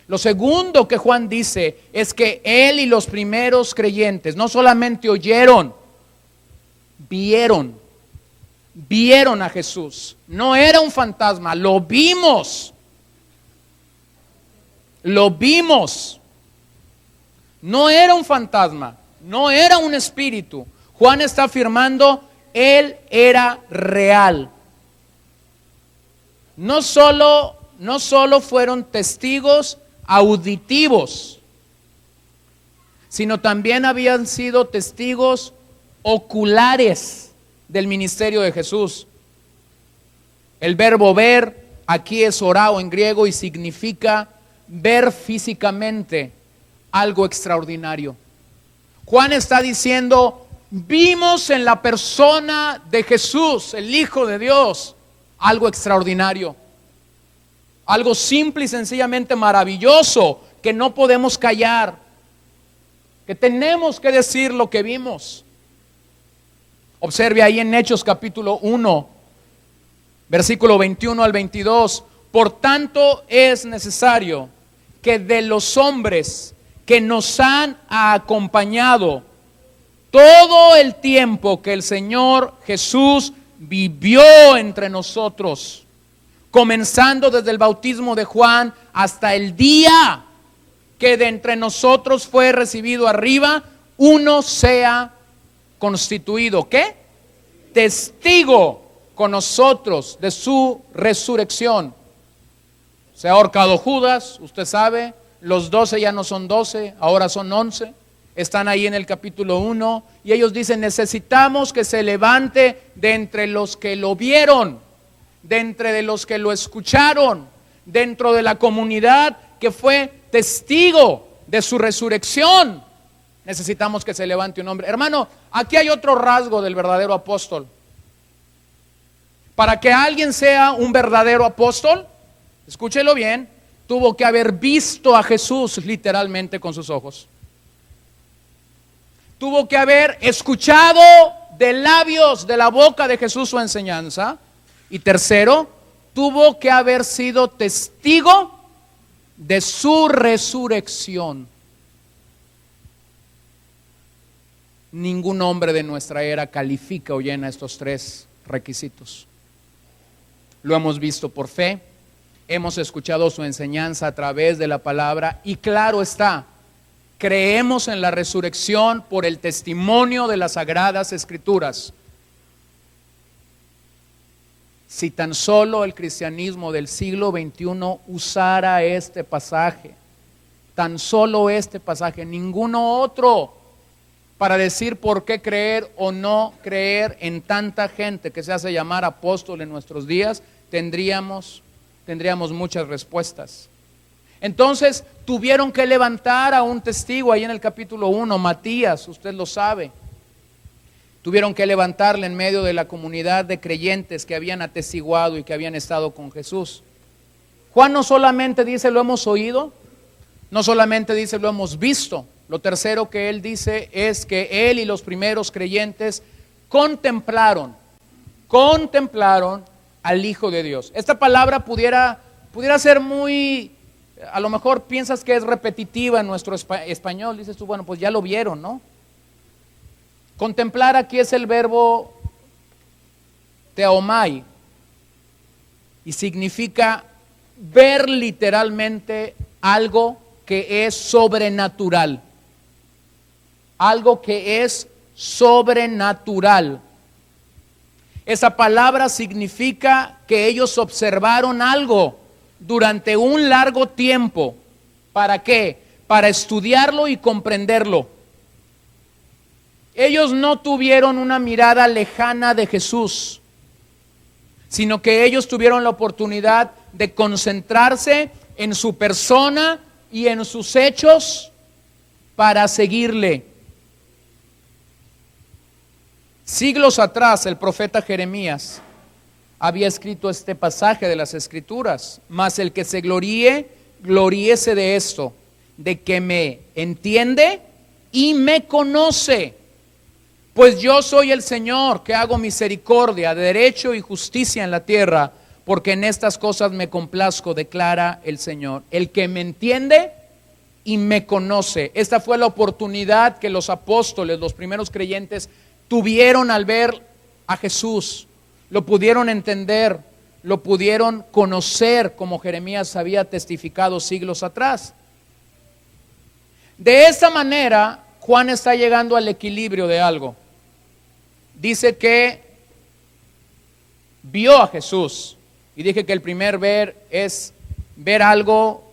Lo segundo que Juan dice es que él y los primeros creyentes no solamente oyeron, vieron a Jesús. No era un fantasma, lo vimos. Lo vimos. No era un fantasma, no era un espíritu. Juan está afirmando, él era real. No solo fueron testigos auditivos, sino también habían sido testigos oculares del ministerio de Jesús. El verbo ver aquí es orao en griego y significa ver físicamente algo extraordinario. Juan está diciendo, vimos en la persona de Jesús, el Hijo de Dios, algo extraordinario. Algo simple y sencillamente maravilloso que no podemos callar, que tenemos que decir lo que vimos. Observe ahí en Hechos capítulo 1, versículo 21 al 22. Por tanto es necesario que de los hombres que nos han acompañado todo el tiempo que el Señor Jesús vivió entre nosotros, comenzando desde el bautismo de Juan hasta el día que de entre nosotros fue recibido arriba, uno sea constituido, ¿qué? Testigo con nosotros de su resurrección. Se ha ahorcado Judas, usted sabe, los 12 ya no son 12, ahora son 11. Están ahí en el capítulo 1 y ellos dicen: necesitamos que se levante de entre los que lo vieron, de entre de los que lo escucharon, dentro de la comunidad que fue testigo de su resurrección. Necesitamos que se levante un hombre. Hermano, aquí hay otro rasgo del verdadero apóstol. Para que alguien sea un verdadero apóstol, escúchelo bien, tuvo que haber visto a Jesús literalmente con sus ojos. Tuvo que haber escuchado de labios, de la boca de Jesús su enseñanza. Y tercero, tuvo que haber sido testigo de su resurrección. Ningún hombre de nuestra era califica o llena estos tres requisitos. Lo hemos visto por fe, hemos escuchado su enseñanza a través de la palabra y claro está, creemos en la resurrección por el testimonio de las Sagradas Escrituras. Si tan solo el cristianismo del siglo XXI usara este pasaje, tan solo este pasaje, ninguno otro, para decir por qué creer o no creer en tanta gente que se hace llamar apóstol en nuestros días, tendríamos muchas respuestas. Entonces tuvieron que levantar a un testigo ahí en el capítulo 1, Matías, usted lo sabe. Tuvieron que levantarle en medio de la comunidad de creyentes que habían atestiguado y que habían estado con Jesús. Juan no solamente dice lo hemos oído, no solamente dice lo hemos visto. Lo tercero que él dice es que él y los primeros creyentes contemplaron al Hijo de Dios. Esta palabra pudiera ser muy, a lo mejor piensas que es repetitiva en nuestro español, dices tú, bueno, pues ya lo vieron, ¿no? Contemplar aquí es el verbo theomai y significa ver literalmente algo que es sobrenatural. Algo que es sobrenatural. Esa palabra significa que ellos observaron algo durante un largo tiempo. ¿Para qué? Para estudiarlo y comprenderlo. Ellos no tuvieron una mirada lejana de Jesús, sino que ellos tuvieron la oportunidad de concentrarse en su persona y en sus hechos para seguirle. Siglos atrás el profeta Jeremías había escrito este pasaje de las Escrituras: mas el que se gloríe, gloríese de esto, de que me entiende y me conoce. Pues yo soy el Señor que hago misericordia, derecho y justicia en la tierra, porque en estas cosas me complazco, declara el Señor. El que me entiende y me conoce. Esta fue la oportunidad que los apóstoles, los primeros creyentes, tuvieron al ver a Jesús. Lo pudieron entender, lo pudieron conocer, como Jeremías había testificado siglos atrás. De esta manera, Juan está llegando al equilibrio de algo. Dice que vio a Jesús. Y dije que el primer ver es ver algo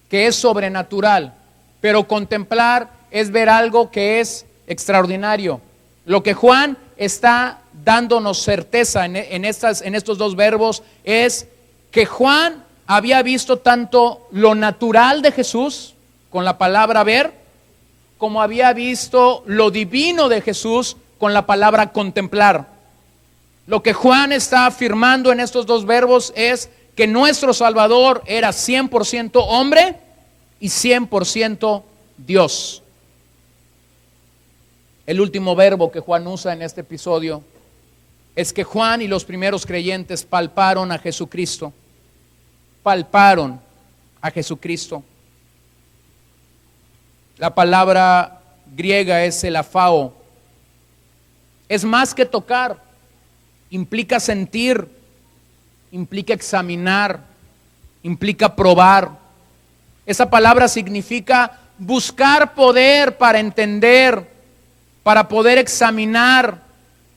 que es sobrenatural. Pero contemplar es ver algo que es extraordinario. Lo que Juan está dándonos certeza en estos dos verbos es que Juan había visto tanto lo natural de Jesús con la palabra ver, como había visto lo divino de Jesús con la palabra contemplar. Lo que Juan está afirmando en estos dos verbos es que nuestro Salvador era 100% hombre y 100% Dios. El último verbo que Juan usa en este episodio es que Juan y los primeros creyentes palparon a Jesucristo. Palparon a Jesucristo. La palabra griega es elafao. Es más que tocar, implica sentir, implica examinar, implica probar. Esa palabra significa buscar poder para entender, para poder examinar,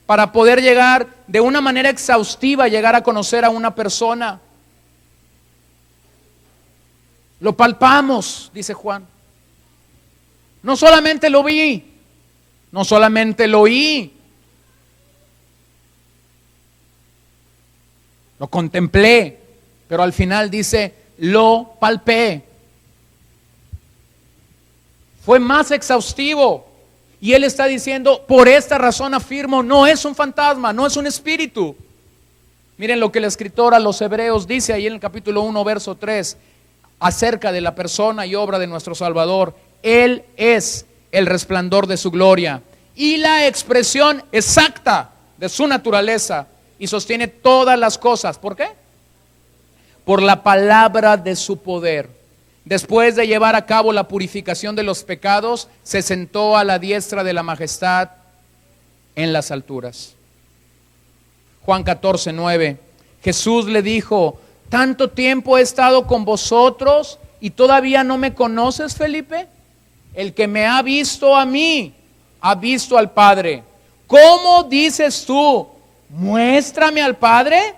para poder llegar de una manera exhaustiva, llegar a conocer a una persona. Lo palpamos, dice Juan. No solamente lo vi, no solamente lo oí, lo contemplé, pero al final dice, lo palpé. Fue más exhaustivo. Y él está diciendo, por esta razón afirmo, no es un fantasma, no es un espíritu. Miren lo que el escritor a los Hebreos dice ahí en el capítulo 1, verso 3, acerca de la persona y obra de nuestro Salvador. Él es el resplandor de su gloria y la expresión exacta de su naturaleza, y sostiene todas las cosas. ¿Por qué? Por la palabra de su poder. Después de llevar a cabo la purificación de los pecados, se sentó a la diestra de la majestad en las alturas. Juan 14, 9. Jesús le dijo, ¿tanto tiempo he estado con vosotros y todavía no me conoces, Felipe? El que me ha visto a mí, ha visto al Padre. ¿Cómo dices tú, muéstrame al Padre?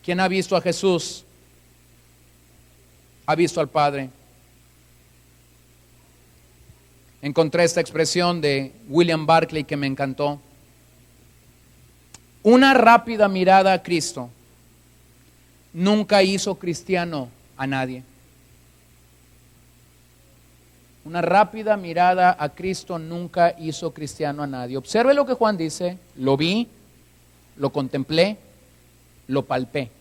¿Quién ha visto a Jesús? Ha visto al Padre. Encontré esta expresión de William Barclay que me encantó. Una rápida mirada a Cristo nunca hizo cristiano a nadie. Una rápida mirada a Cristo nunca hizo cristiano a nadie. Observe lo que Juan dice, lo vi, lo contemplé, lo palpé.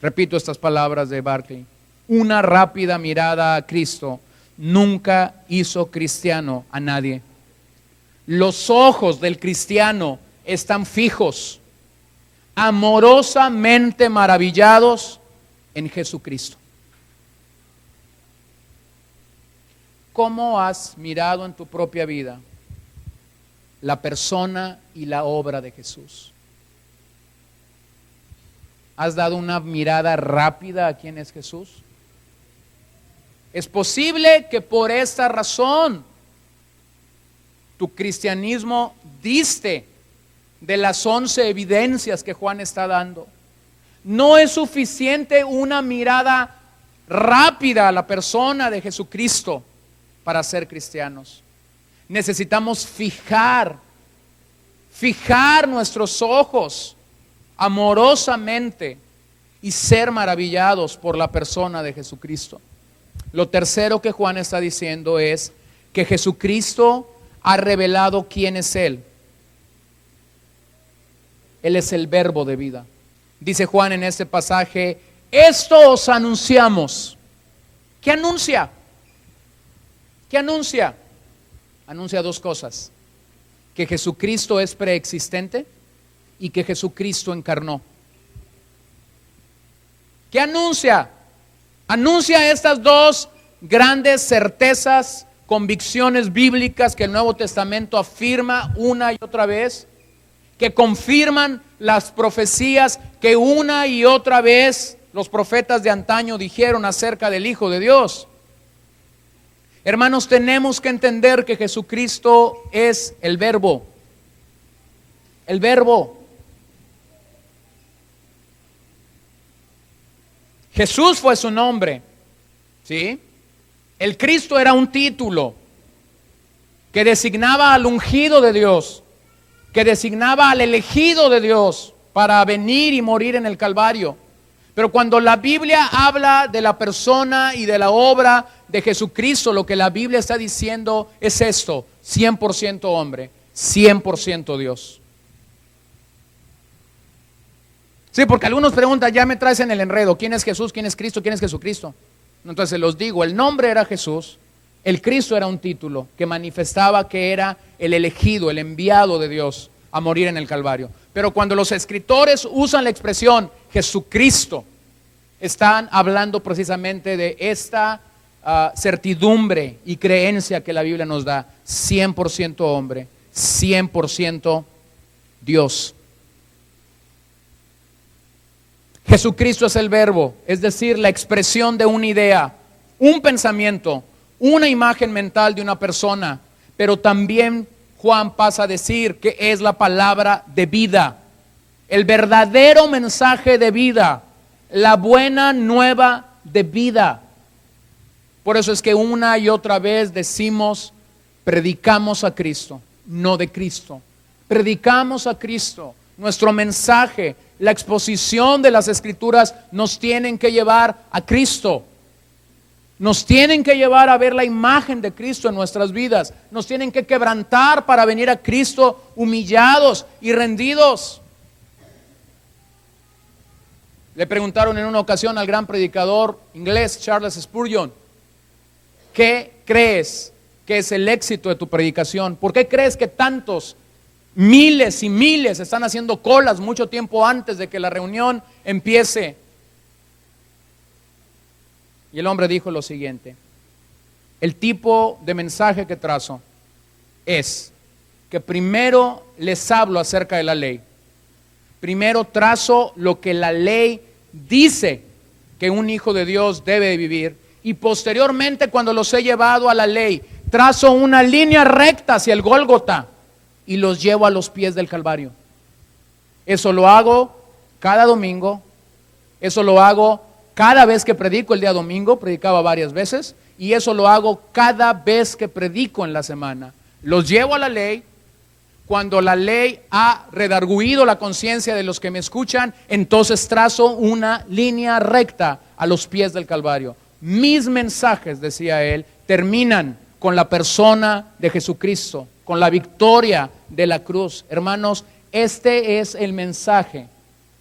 Repito estas palabras de Barclay. Una rápida mirada a Cristo nunca hizo cristiano a nadie. Los ojos del cristiano están fijos, amorosamente maravillados en Jesucristo. ¿Cómo has mirado en tu propia vida la persona y la obra de Jesús? ¿Has dado una mirada rápida a quién es Jesús? Es posible que por esta razón tu cristianismo diste de las 11 evidencias que Juan está dando. No es suficiente una mirada rápida a la persona de Jesucristo para ser cristianos. Necesitamos fijar nuestros ojos amorosamente y ser maravillados por la persona de Jesucristo. Lo tercero que Juan está diciendo es que Jesucristo ha revelado quién es Él. Él es el verbo de vida. Dice Juan en este pasaje, esto os anunciamos. ¿Qué anuncia? ¿Qué anuncia? Anuncia dos cosas: que Jesucristo es preexistente y que Jesucristo encarnó. ¿Qué anuncia? Anuncia estas dos grandes certezas, convicciones bíblicas que el Nuevo Testamento afirma una y otra vez, que confirman las profecías que una y otra vez los profetas de antaño dijeron acerca del Hijo de Dios. Hermanos, tenemos que entender que Jesucristo es el verbo. El verbo. Jesús fue su nombre, ¿sí? El Cristo era un título que designaba al ungido de Dios, que designaba al elegido de Dios para venir y morir en el Calvario. Pero cuando la Biblia habla de la persona y de la obra de Jesucristo, lo que la Biblia está diciendo es esto: 100% hombre, 100% Dios. Sí, porque algunos preguntan, ya me traes en el enredo, ¿quién es Jesús? ¿Quién es Cristo? ¿Quién es Jesucristo? Entonces los digo, el nombre era Jesús, el Cristo era un título que manifestaba que era el elegido, el enviado de Dios a morir en el Calvario. Pero cuando los escritores usan la expresión Jesucristo, están hablando precisamente de esta certidumbre y creencia que la Biblia nos da: 100% hombre, 100% Dios. Jesucristo es el verbo, es decir, la expresión de una idea, un pensamiento, una imagen mental de una persona. Pero también Juan pasa a decir que es la palabra de vida, el verdadero mensaje de vida, la buena nueva de vida. Por eso es que una y otra vez decimos, predicamos a Cristo, no de Cristo. Predicamos a Cristo. Nuestro mensaje, la exposición de las Escrituras nos tienen que llevar a Cristo. Nos tienen que llevar a ver la imagen de Cristo en nuestras vidas. Nos tienen que quebrantar para venir a Cristo humillados y rendidos. Le preguntaron en una ocasión al gran predicador inglés Charles Spurgeon, ¿qué crees que es el éxito de tu predicación? ¿Por qué crees que tantos, miles y miles están haciendo colas mucho tiempo antes de que la reunión empiece? Y el hombre dijo lo siguiente: el tipo de mensaje que trazo es que primero les hablo acerca de la ley. Primero trazo lo que la ley dice que un hijo de Dios debe de vivir, y posteriormente, cuando los he llevado a la ley, trazo una línea recta hacia el Gólgota y los llevo a los pies del Calvario. Eso lo hago cada domingo, eso lo hago cada vez que predico. El día domingo predicaba varias veces, y eso lo hago cada vez que predico en la semana. Los llevo a la ley. Cuando la ley ha redarguido la conciencia de los que me escuchan, entonces trazo una línea recta a los pies del Calvario. Mis mensajes, decía él, terminan con la persona de Jesucristo, con la victoria de la cruz. Hermanos, este es el mensaje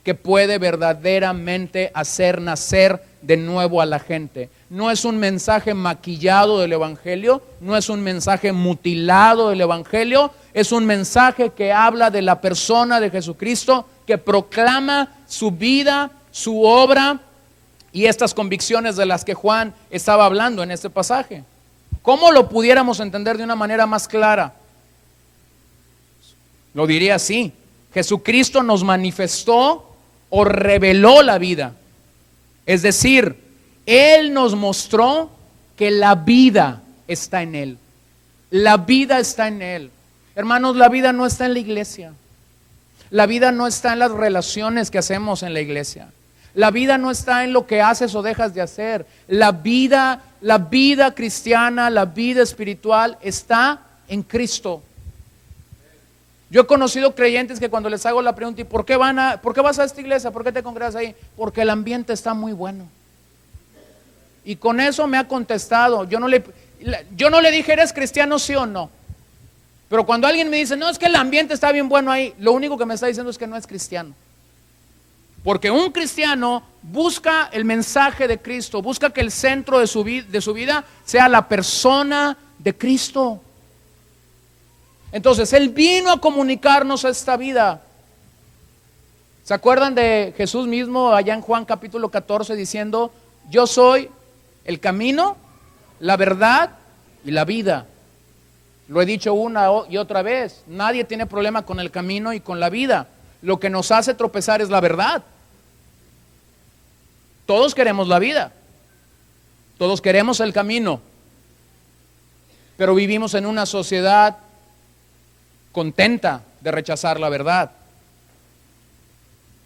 que puede verdaderamente hacer nacer de nuevo a la gente. No es un mensaje maquillado del Evangelio, no es un mensaje mutilado del Evangelio, es un mensaje que habla de la persona de Jesucristo, que proclama su vida, su obra y estas convicciones de las que Juan estaba hablando en este pasaje. ¿Cómo lo pudiéramos entender de una manera más clara? Lo diría así: Jesucristo nos manifestó o reveló la vida. Es decir, Él nos mostró que la vida está en Él. La vida está en Él. Hermanos, la vida no está en la iglesia. La vida no está en las relaciones que hacemos en la iglesia. La vida no está en lo que haces o dejas de hacer. La vida cristiana, la vida espiritual está en Cristo. Yo he conocido creyentes que cuando les hago la pregunta, ¿y por qué vas a esta iglesia? ¿Por qué te congregas ahí? Porque el ambiente está muy bueno. Y con eso me ha contestado. Yo no le dije, ¿eres cristiano sí o no? Pero cuando alguien me dice, no, es que el ambiente está bien bueno ahí, lo único que me está diciendo es que no es cristiano. Porque un cristiano busca el mensaje de Cristo, busca que el centro de su vida sea la persona de Cristo. Entonces, Él vino a comunicarnos esta vida. ¿Se acuerdan de Jesús mismo allá en Juan capítulo 14 diciendo, yo soy el camino, la verdad y la vida? Lo he dicho una y otra vez, nadie tiene problema con el camino y con la vida. Lo que nos hace tropezar es la verdad. Todos queremos la vida, todos queremos el camino, pero vivimos en una sociedad contenta de rechazar la verdad.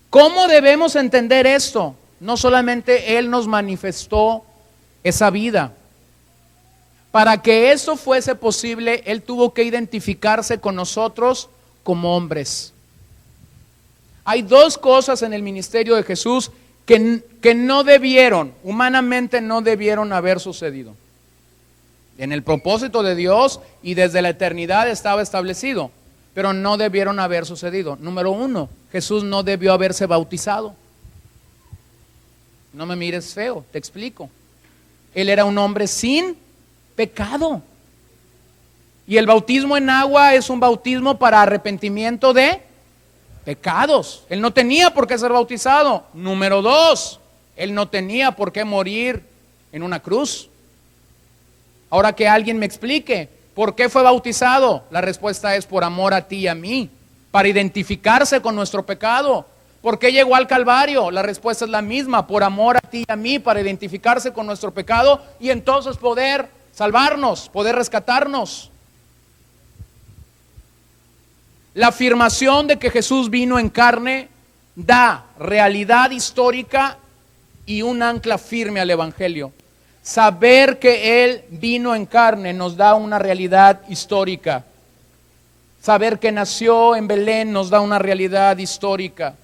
¿Cómo debemos entender esto? No solamente Él nos manifestó esa vida. Para que eso fuese posible, Él tuvo que identificarse con nosotros como hombres. Hay dos cosas en el ministerio de Jesús que no debieron, humanamente no debieron haber sucedido. En el propósito de Dios y desde la eternidad estaba establecido, pero no debieron haber sucedido. Número uno, Jesús no debió haberse bautizado. No me mires feo, te explico. Él era un hombre sin pecado. Y el bautismo en agua es un bautismo para arrepentimiento de pecados. Él no tenía por qué ser bautizado. Número dos, Él no tenía por qué morir en una cruz. Ahora que alguien me explique, ¿por qué fue bautizado? La respuesta es por amor a ti y a mí, para identificarse con nuestro pecado, ¿Por qué llegó al Calvario? La respuesta es la misma, por amor a ti y a mí, para identificarse con nuestro pecado y entonces poder salvarnos, poder rescatarnos. La afirmación de que Jesús vino en carne da realidad histórica y un ancla firme al Evangelio. Saber que Él vino en carne nos da una realidad histórica. Saber que nació en Belén nos da una realidad histórica.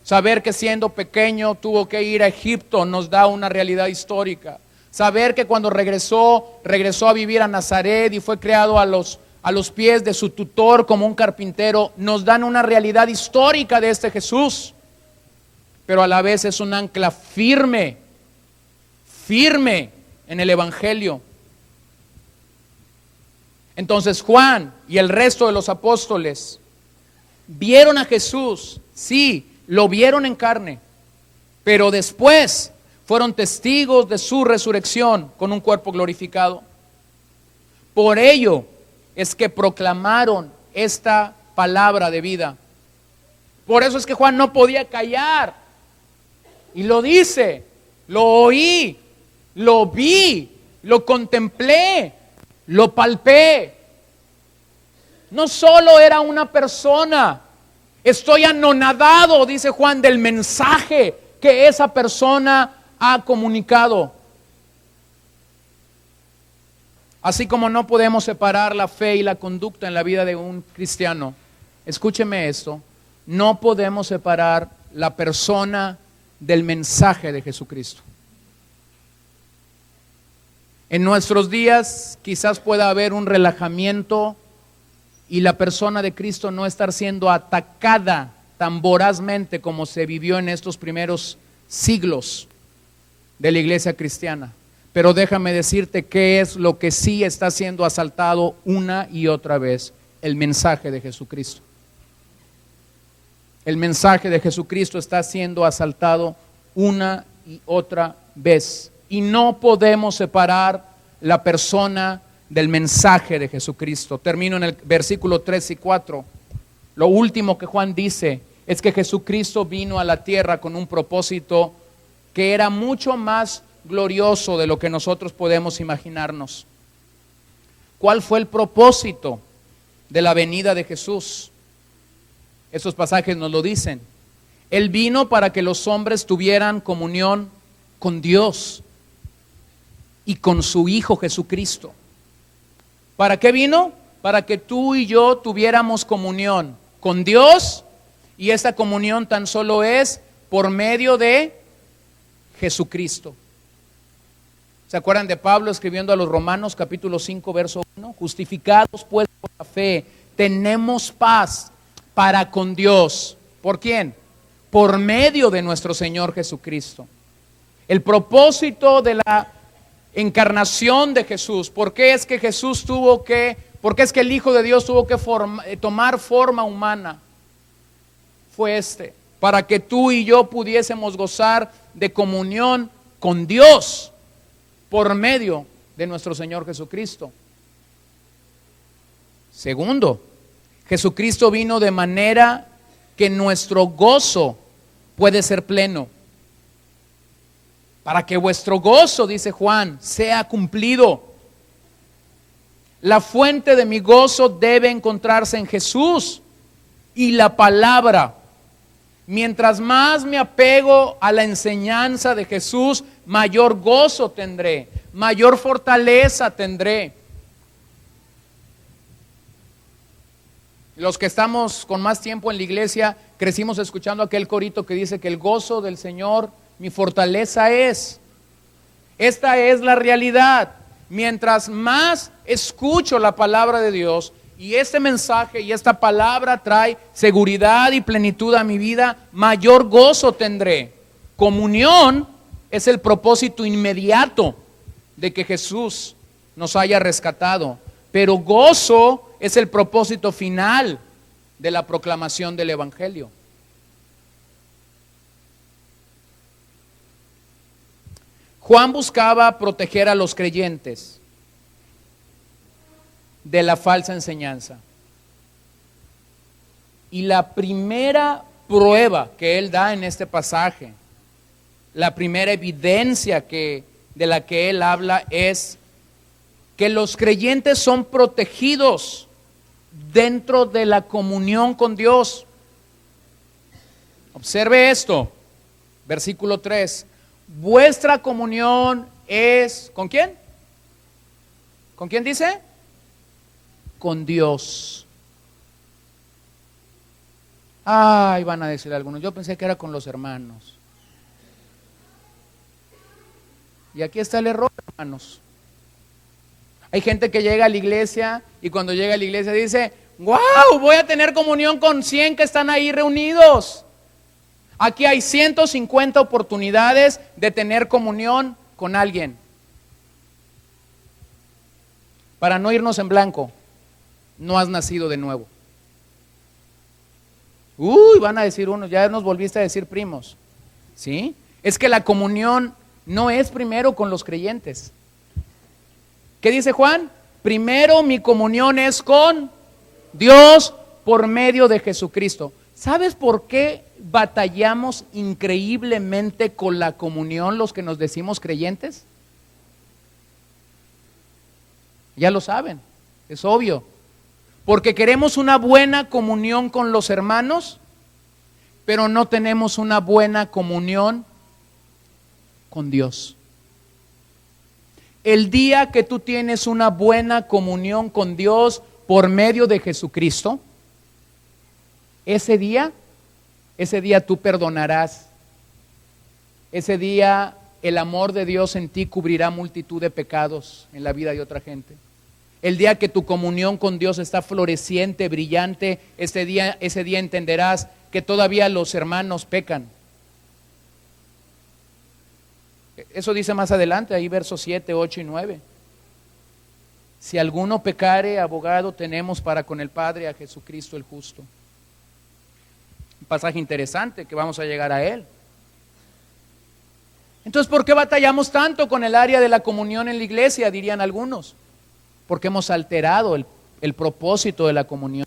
Saber que siendo pequeño tuvo que ir a Egipto nos da una realidad histórica. Saber que cuando regresó a vivir a Nazaret y fue creado a los pies de su tutor como un carpintero, nos dan una realidad histórica de este Jesús. Pero a la vez es un ancla firme en el Evangelio. Entonces Juan y el resto de los apóstoles vieron a Jesús, sí, lo vieron en carne, pero después fueron testigos de su resurrección con un cuerpo glorificado. Por ello es que proclamaron esta palabra de vida. Por eso es que Juan no podía callar. Y lo dice, lo oí, lo vi, lo contemplé, lo palpé. No solo era una persona. Estoy anonadado, dice Juan, del mensaje que esa persona ha comunicado. Así como no podemos separar la fe y la conducta en la vida de un cristiano, escúcheme esto, no podemos separar la persona del mensaje de Jesucristo. En nuestros días quizás pueda haber un relajamiento y la persona de Cristo no estar siendo atacada tan vorazmente como se vivió en estos primeros siglos de la iglesia cristiana. Pero déjame decirte qué es lo que sí está siendo asaltado una y otra vez: el mensaje de Jesucristo. El mensaje de Jesucristo está siendo asaltado una y otra vez. Y no podemos separar la persona del mensaje de Jesucristo. Termino en el versículo 3 y 4. Lo último que Juan dice es que Jesucristo vino a la tierra con un propósito que era mucho más glorioso de lo que nosotros podemos imaginarnos. ¿Cuál fue el propósito de la venida de Jesús? Estos pasajes nos lo dicen. Él vino para que los hombres tuvieran comunión con Dios y con su Hijo Jesucristo. ¿Para qué vino? Para que tú y yo tuviéramos comunión con Dios, y esta comunión tan solo es por medio de Jesucristo. ¿Se acuerdan de Pablo escribiendo a los Romanos capítulo 5 verso 1? Justificados pues por la fe, tenemos paz para con Dios. ¿Por quién? Por medio de nuestro Señor Jesucristo. El propósito de la encarnación de Jesús, ¿por qué es que por qué es que el Hijo de Dios tuvo que tomar forma humana? Fue para que tú y yo pudiésemos gozar de comunión con Dios por medio de nuestro Señor Jesucristo. Segundo, Jesucristo vino de manera que nuestro gozo puede ser pleno. Para que vuestro gozo, dice Juan, sea cumplido. La fuente de mi gozo debe encontrarse en Jesús y la palabra. Mientras más me apego a la enseñanza de Jesús, mayor gozo tendré, mayor fortaleza tendré. Los que estamos con más tiempo en la iglesia, crecimos escuchando aquel corito que dice que el gozo del Señor mi fortaleza es. Esta es la realidad. Mientras más escucho la palabra de Dios, y este mensaje y esta palabra trae seguridad y plenitud a mi vida, mayor gozo tendré. Comunión es el propósito inmediato de que Jesús nos haya rescatado, pero gozo es el propósito final de la proclamación del Evangelio. Juan buscaba proteger a los creyentes de la falsa enseñanza. Y la primera prueba que él da en este pasaje, la primera evidencia de la que él habla es que los creyentes son protegidos dentro de la comunión con Dios. Observe esto, versículo 3. Vuestra comunión es, ¿con quién? ¿Con quién dice? Con Dios. Ay, van a decir algunos, yo pensé que era con los hermanos. Y aquí está el error, hermanos. Hay gente que llega a la iglesia y cuando llega a la iglesia dice, wow, voy a tener comunión con 100 que están ahí reunidos. Aquí hay 150 oportunidades de tener comunión con alguien. Para no irnos en blanco, no has nacido de nuevo. Uy, van a decir unos, ya nos volviste a decir primos. ¿Sí? Es que la comunión no es primero con los creyentes. ¿Qué dice Juan? Primero mi comunión es con Dios por medio de Jesucristo. ¿Sabes por qué batallamos increíblemente con la comunión los que nos decimos creyentes? Ya lo saben, es obvio. Porque queremos una buena comunión con los hermanos, pero no tenemos una buena comunión con Dios. El día que tú tienes una buena comunión con Dios por medio de Jesucristo, ese día tú perdonarás. Ese día el amor de Dios en ti cubrirá multitud de pecados en la vida de otra gente. El día que tu comunión con Dios está floreciente, brillante, ese día entenderás que todavía los hermanos pecan. Eso dice más adelante, ahí versos 7, 8 y 9. Si alguno pecare, abogado tenemos para con el Padre a Jesucristo el justo. Un pasaje interesante que vamos a llegar a él. Entonces, ¿por qué batallamos tanto con el área de la comunión en la iglesia? Dirían algunos. Porque hemos alterado el propósito de la comunión.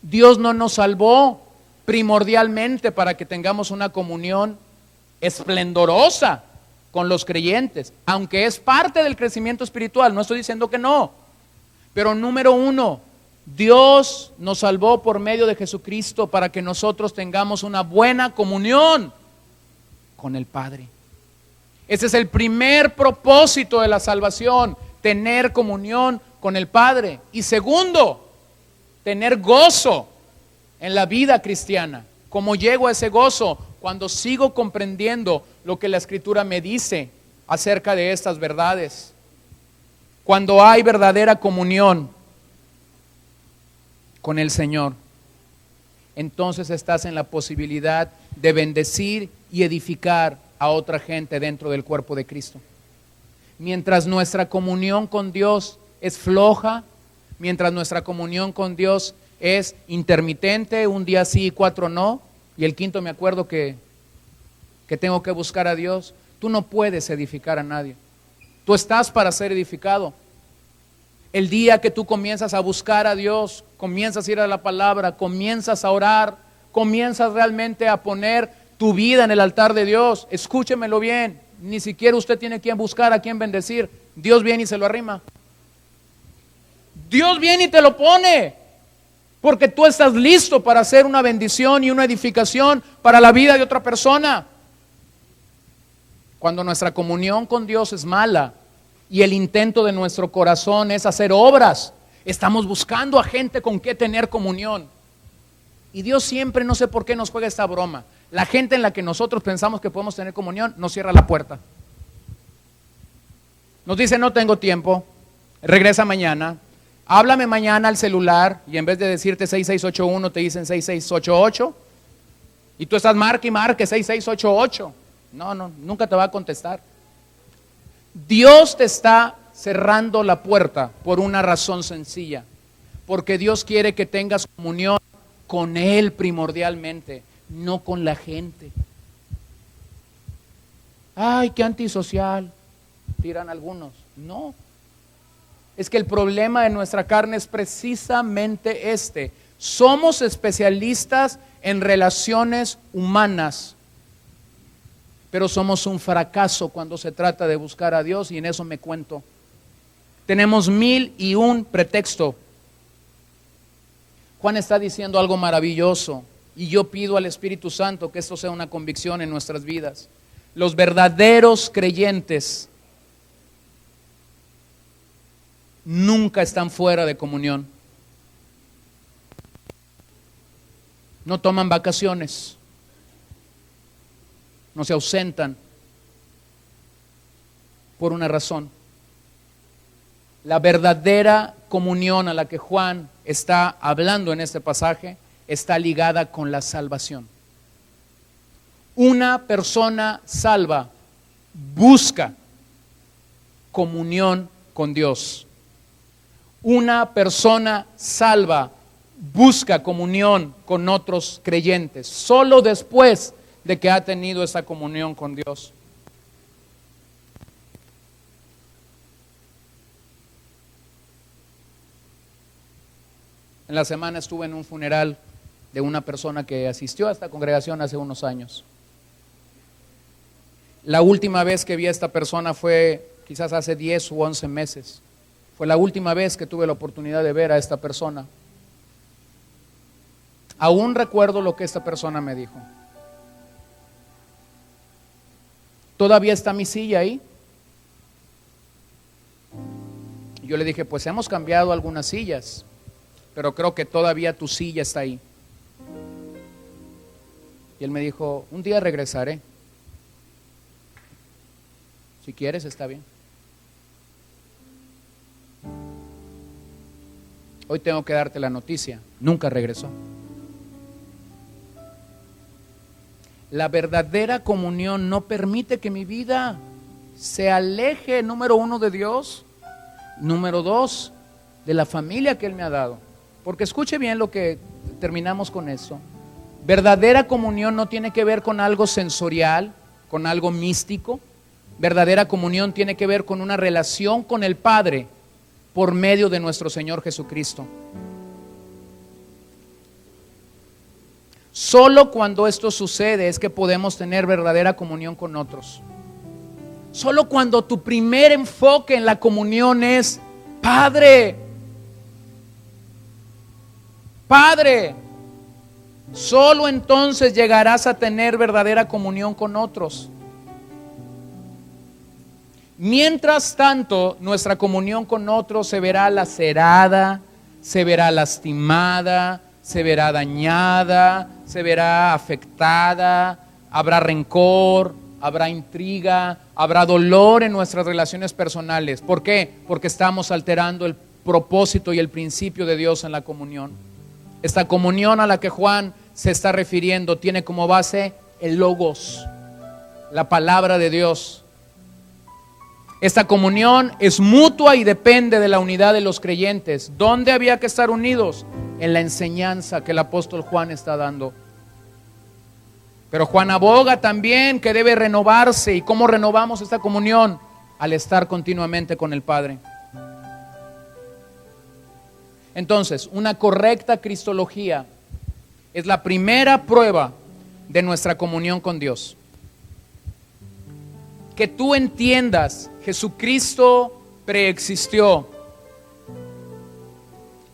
Dios no nos salvó primordialmente para que tengamos una comunión esplendorosa con los creyentes, aunque es parte del crecimiento espiritual, no estoy diciendo que no. Pero número uno, Dios nos salvó por medio de Jesucristo para que nosotros tengamos una buena comunión con el Padre. Ese es el primer propósito de la salvación, tener comunión con el Padre. Y segundo, tener gozo en la vida cristiana. ¿Cómo llego a ese gozo? Cuando sigo comprendiendo lo que la Escritura me dice acerca de estas verdades. Cuando hay verdadera comunión con el Señor, entonces estás en la posibilidad de bendecir y edificar a otra gente dentro del cuerpo de Cristo. Mientras nuestra comunión con Dios es floja, mientras nuestra comunión con Dios es intermitente, un día sí y 4 no, y el quinto me acuerdo que tengo que buscar a Dios, tú no puedes edificar a nadie. Tú estás para ser edificado. El día que tú comienzas a buscar a Dios, comienzas a ir a la palabra, comienzas a orar, comienzas realmente a poner tu vida en el altar de Dios, escúchemelo bien, ni siquiera usted tiene quien buscar, a quien bendecir. Dios viene y se lo arrima. Dios viene y te lo pone, porque tú estás listo para hacer una bendición y una edificación para la vida de otra persona. Cuando nuestra comunión con Dios es mala y el intento de nuestro corazón es hacer obras, estamos buscando a gente con que tener comunión. Y Dios siempre, no sé por qué nos juega esta broma. La gente en la que nosotros pensamos que podemos tener comunión nos cierra la puerta. Nos dice, no tengo tiempo, regresa mañana, háblame mañana al celular, y en vez de decirte 6681 te dicen 6688, y tú estás marque y marque 6688. No, nunca te va a contestar. Dios te está cerrando la puerta por una razón sencilla, porque Dios quiere que tengas comunión con Él primordialmente, no con la gente. Ay, qué antisocial, dirán algunos. No, es que el problema de nuestra carne es precisamente este. Somos especialistas en relaciones humanas, pero somos un fracaso cuando se trata de buscar a Dios, y en eso me cuento. Tenemos 1001 pretextos. Juan está diciendo algo maravilloso, y yo pido al Espíritu Santo que esto sea una convicción en nuestras vidas. Los verdaderos creyentes nunca están fuera de comunión. No toman vacaciones, no se ausentan por una razón. La verdadera comunión a la que Juan está hablando en este pasaje está ligada con la salvación. Una persona salva busca comunión con Dios. Una persona salva busca comunión con otros creyentes, solo después de que ha tenido esa comunión con Dios. En la semana estuve en un funeral de una persona que asistió a esta congregación hace unos años. La última vez que vi a esta persona fue quizás hace 10 u 11 meses. Fue la última vez que tuve la oportunidad de ver a esta persona. Aún recuerdo lo que esta persona me dijo. ¿Todavía está mi silla ahí? Yo le dije, pues hemos cambiado algunas sillas, pero creo que todavía tu silla está ahí. Y él me dijo, un día regresaré. Si quieres, está bien. Hoy tengo que darte la noticia, nunca regresó. La verdadera comunión no permite que mi vida se aleje, número 1, de Dios, número 2, de la familia que Él me ha dado. Porque escuche bien lo que terminamos con eso. Verdadera comunión no tiene que ver con algo sensorial, con algo místico. Verdadera comunión tiene que ver con una relación con el Padre por medio de nuestro Señor Jesucristo. Solo cuando esto sucede es que podemos tener verdadera comunión con otros. Solo cuando tu primer enfoque en la comunión es Padre, Padre, solo entonces llegarás a tener verdadera comunión con otros. Mientras tanto, nuestra comunión con otros se verá lacerada, se verá lastimada, se verá dañada, se verá afectada, habrá rencor, habrá intriga, habrá dolor en nuestras relaciones personales. ¿Por qué? Porque estamos alterando el propósito y el principio de Dios en la comunión. Esta comunión a la que Juan se está refiriendo tiene como base el Logos, la palabra de Dios. Esta comunión es mutua y depende de la unidad de los creyentes. ¿Dónde había que estar unidos? En la enseñanza que el apóstol Juan está dando. Pero Juan aboga también que debe renovarse. ¿Y cómo renovamos esta comunión? Al estar continuamente con el Padre. Entonces, una correcta cristología es la primera prueba de nuestra comunión con Dios. Que tú entiendas, Jesucristo preexistió.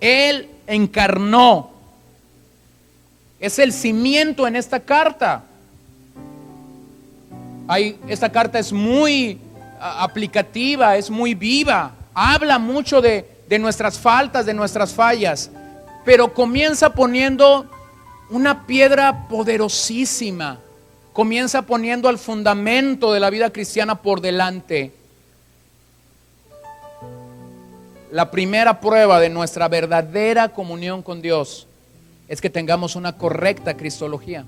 Él encarnó. Es el cimiento en esta carta. Esta carta es muy aplicativa, es muy viva. Habla mucho de nuestras faltas, de nuestras fallas. Pero comienza poniendo una piedra poderosísima. Comienza poniendo al fundamento de la vida cristiana por delante. La primera prueba de nuestra verdadera comunión con Dios es que tengamos una correcta cristología.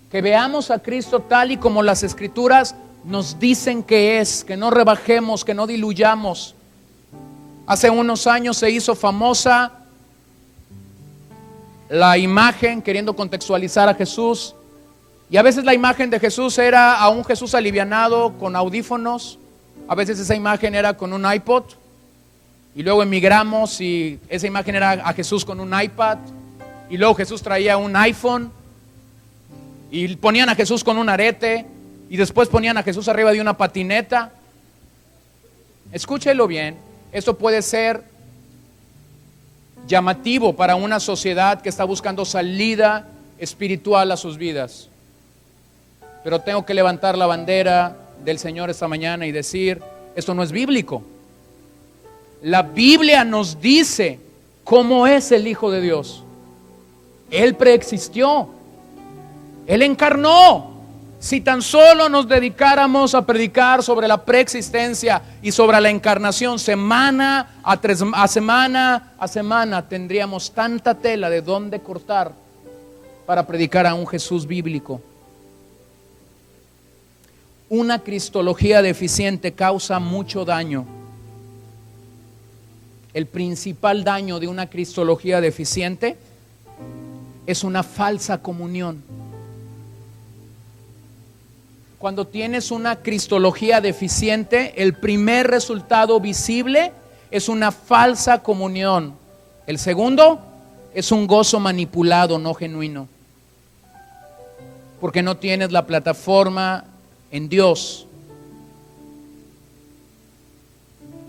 Que veamos a Cristo tal y como las Escrituras nos dicen que es, que no rebajemos, que no diluyamos. Hace unos años se hizo famosa la imagen, queriendo contextualizar a Jesús, y a veces la imagen de Jesús era a un Jesús alivianado con audífonos, a veces esa imagen era con un iPod, y luego emigramos y esa imagen era a Jesús con un iPad, y luego Jesús traía un iPhone, y ponían a Jesús con un arete, y después ponían a Jesús arriba de una patineta. Escúchelo bien, esto puede ser llamativo para una sociedad que está buscando salida espiritual a sus vidas. Pero tengo que levantar la bandera del Señor esta mañana y decir, esto no es bíblico. La Biblia nos dice cómo es el Hijo de Dios. Él preexistió, Él encarnó. Si tan solo nos dedicáramos a predicar sobre la preexistencia y sobre la encarnación semana a semana, tendríamos tanta tela de dónde cortar para predicar a un Jesús bíblico. Una cristología deficiente causa mucho daño. El principal daño de una cristología deficiente es una falsa comunión. Cuando tienes una cristología deficiente, el primer resultado visible es una falsa comunión. El segundo es un gozo manipulado, no genuino. Porque no tienes la plataforma en Dios.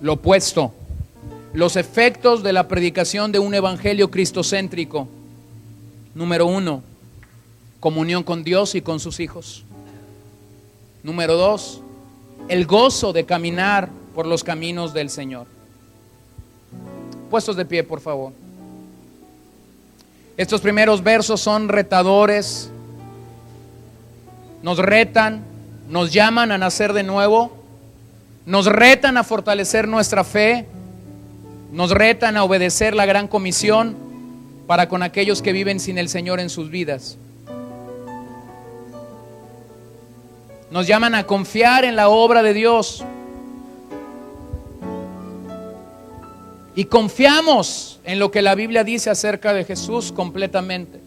Lo opuesto, los efectos de la predicación de un evangelio cristocéntrico. Número 1, comunión con Dios y con sus hijos. Número 2, el gozo de caminar por los caminos del Señor. Puestos de pie, por favor. Estos primeros versos son retadores. Nos retan, nos llaman a nacer de nuevo, nos retan a fortalecer nuestra fe, nos retan a obedecer la gran comisión para con aquellos que viven sin el Señor en sus vidas. Nos llaman a confiar en la obra de Dios. Y confiamos en lo que la Biblia dice acerca de Jesús completamente.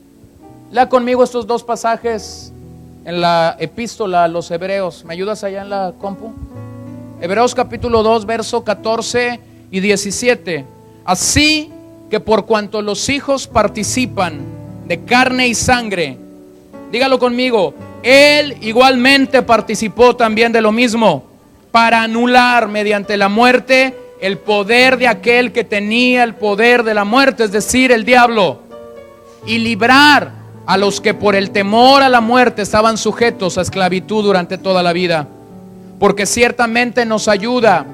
Lea conmigo estos dos pasajes en la epístola a los Hebreos. ¿Me ayudas allá en la compu? Hebreos capítulo 2, verso 14 y 17. Así que por cuanto los hijos participan de carne y sangre, dígalo conmigo, Él igualmente participó también de lo mismo, para anular mediante la muerte el poder de aquel que tenía el poder de la muerte, es decir, el diablo, y librar a los que por el temor a la muerte estaban sujetos a esclavitud durante toda la vida. Porque ciertamente no ayuda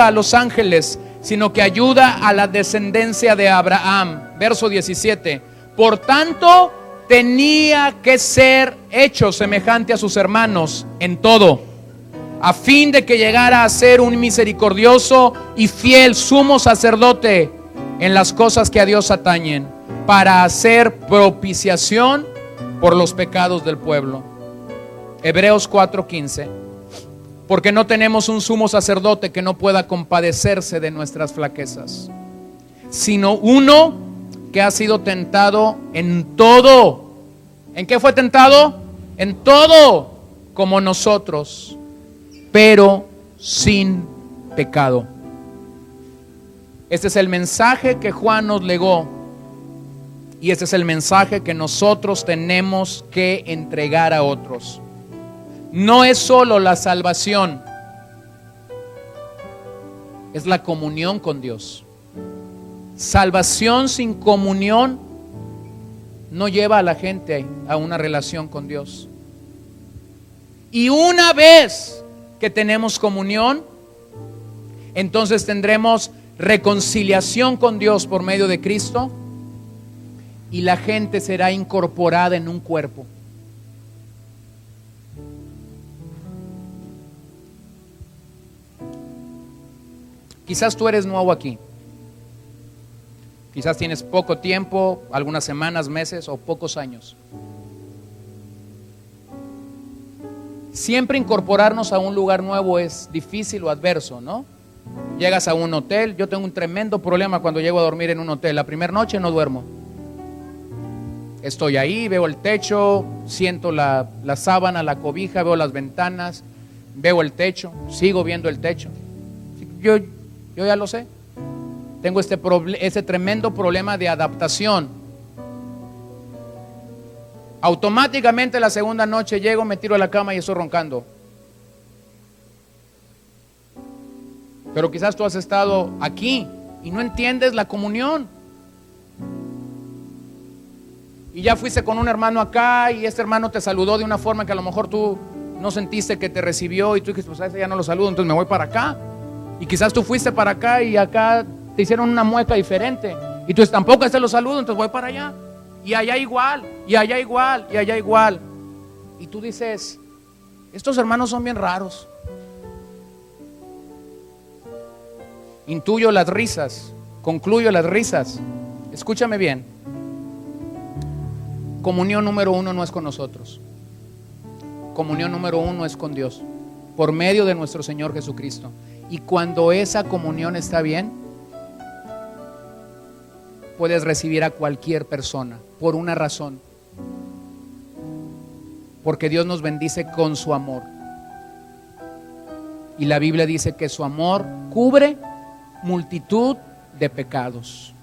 a los ángeles, sino que ayuda a la descendencia de Abraham. Verso 17. Por tanto, tenía que ser hecho semejante a sus hermanos en todo, a fin de que llegara a ser un misericordioso y fiel sumo sacerdote en las cosas que a Dios atañen, para hacer propiciación por los pecados del pueblo. Hebreos 4:15. Porque no tenemos un sumo sacerdote que no pueda compadecerse de nuestras flaquezas, sino uno que ha sido tentado en todo. ¿En qué fue tentado? En todo, como nosotros, pero sin pecado. Este es el mensaje que Juan nos legó, y este es el mensaje que nosotros tenemos que entregar a otros. No es solo la salvación, es la comunión con Dios. Salvación sin comunión no lleva a la gente a una relación con Dios. Y una vez que tenemos comunión, entonces tendremos reconciliación con Dios por medio de Cristo, y la gente será incorporada en un cuerpo. Quizás tú eres nuevo aquí. Quizás tienes poco tiempo, algunas semanas, meses o pocos años. Siempre incorporarnos a un lugar nuevo es difícil o adverso, ¿no? Llegas a un hotel. Yo tengo un tremendo problema cuando llego a dormir en un hotel. La primera noche no duermo. Estoy ahí, veo el techo, siento la sábana, la cobija, veo las ventanas, veo el techo, sigo viendo el techo. yo ya lo sé. Tengo ese tremendo problema de adaptación. Automáticamente la segunda noche llego, me tiro a la cama y estoy roncando. Pero quizás tú has estado aquí y no entiendes la comunión. Y ya fuiste con un hermano acá y este hermano te saludó de una forma que a lo mejor tú no sentiste que te recibió y tú dijiste, pues a ese ya no lo saludo, entonces me voy para acá. Y quizás tú fuiste para acá y acá te hicieron una mueca diferente y tú tampoco este lo saludo, entonces voy para allá. Y allá igual, y allá igual, y allá igual. Y tú dices, estos hermanos son bien raros. Intuyo las risas, concluyo las risas. Escúchame bien. Comunión número 1 no es con nosotros. Comunión número 1 es con Dios, por medio de nuestro Señor Jesucristo. Y cuando esa comunión está bien, puedes recibir a cualquier persona, por una razón. Porque Dios nos bendice con su amor. Y la Biblia dice que su amor cubre multitud de pecados.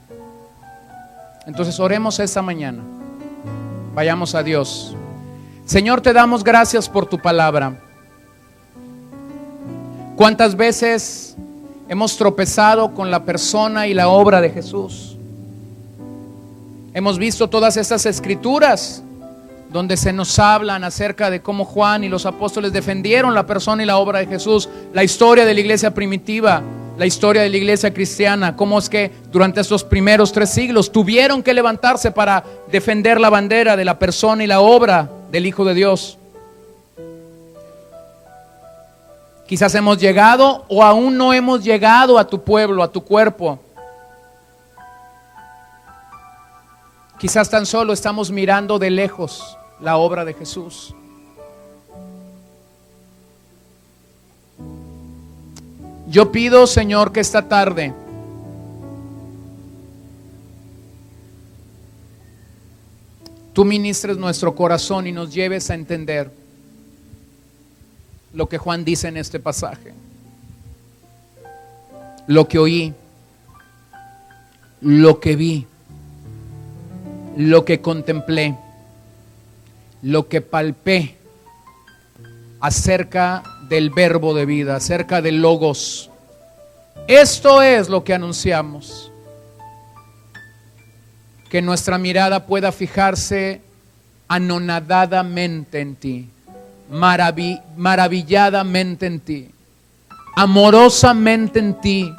Entonces oremos esta mañana. Vayamos a Dios. Señor, te damos gracias por tu palabra. ¿Cuántas veces hemos tropezado con la persona y la obra de Jesús? Hemos visto todas estas escrituras donde se nos hablan acerca de cómo Juan y los apóstoles defendieron la persona y la obra de Jesús, la historia de la iglesia primitiva, la historia de la iglesia cristiana, cómo es que durante estos primeros 3 siglos tuvieron que levantarse para defender la bandera de la persona y la obra del Hijo de Dios. Quizás hemos llegado o aún no hemos llegado a tu pueblo, a tu cuerpo. Quizás tan solo estamos mirando de lejos la obra de Jesús. Yo pido, Señor, que esta tarde tú ministres nuestro corazón y nos lleves a entender lo que Juan dice en este pasaje, lo que oí, lo que vi, lo que contemplé, lo que palpé acerca del verbo de vida, acerca del logos. Esto es lo que anunciamos. Que nuestra mirada pueda fijarse anonadadamente en ti, maravilladamente en ti, amorosamente en ti.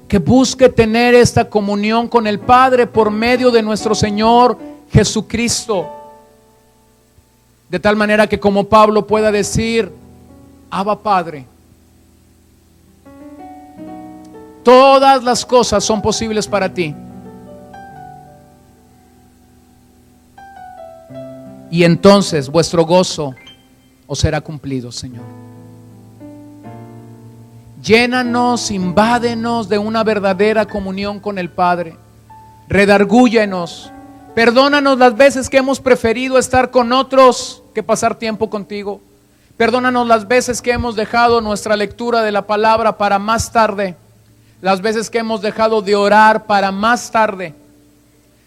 Que busque tener esta comunión con el Padre por medio de nuestro Señor Jesucristo. De tal manera que como Pablo pueda decir, Abba Padre, todas las cosas son posibles para ti. Y entonces vuestro gozo os será cumplido, Señor. Llénanos, invádenos de una verdadera comunión con el Padre. Redargúyenos. Perdónanos las veces que hemos preferido estar con otros que pasar tiempo contigo. Perdónanos las veces que hemos dejado nuestra lectura de la palabra para más tarde. Las veces que hemos dejado de orar para más tarde.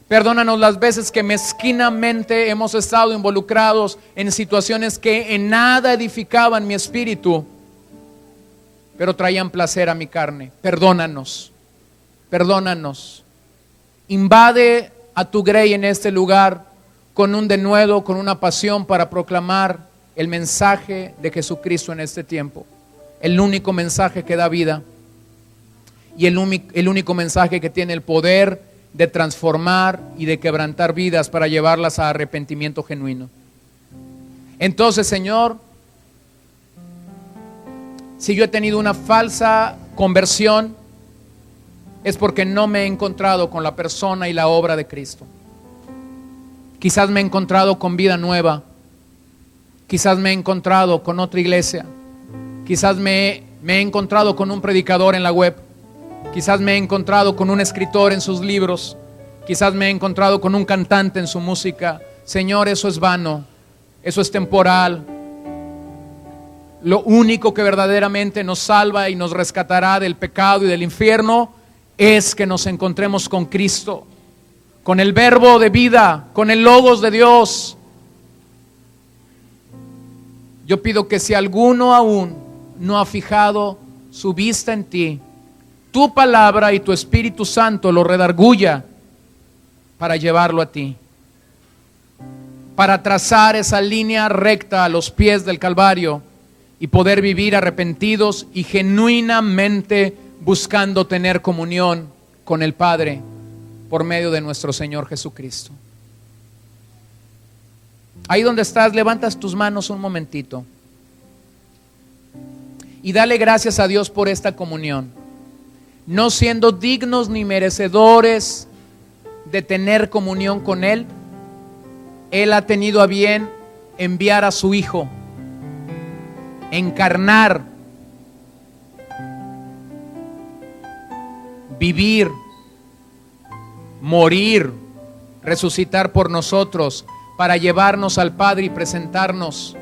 Perdónanos las veces que mezquinamente hemos estado involucrados en situaciones que en nada edificaban mi espíritu, pero traían placer a mi carne. Perdónanos, perdónanos. Invade a tu grey en este lugar con un denuedo, con una pasión para proclamar el mensaje de Jesucristo en este tiempo. El único mensaje que da vida y el único mensaje que tiene el poder de transformar y de quebrantar vidas para llevarlas a arrepentimiento genuino. Entonces, Señor, si yo he tenido una falsa conversión, es porque no me he encontrado con la persona y la obra de Cristo. Quizás me he encontrado con Vida Nueva, quizás me he encontrado con otra iglesia, quizás me he encontrado con un predicador en la web, quizás me he encontrado con un escritor en sus libros, quizás me he encontrado con un cantante en su música. Señor, eso es vano, eso es temporal. Lo único que verdaderamente nos salva y nos rescatará del pecado y del infierno es que nos encontremos con Cristo, con el Verbo de vida, con el Logos de Dios. Yo pido que si alguno aún no ha fijado su vista en ti, tu palabra y tu Espíritu Santo lo redarguya para llevarlo a ti, para trazar esa línea recta a los pies del Calvario y poder vivir arrepentidos y genuinamente buscando tener comunión con el Padre por medio de nuestro Señor Jesucristo. Ahí donde estás, levantas tus manos un momentito y dale gracias a Dios por esta comunión. No siendo dignos ni merecedores de tener comunión con Él, Él ha tenido a bien enviar a su Hijo, encarnar, vivir, morir, resucitar por nosotros, para llevarnos al Padre y presentarnos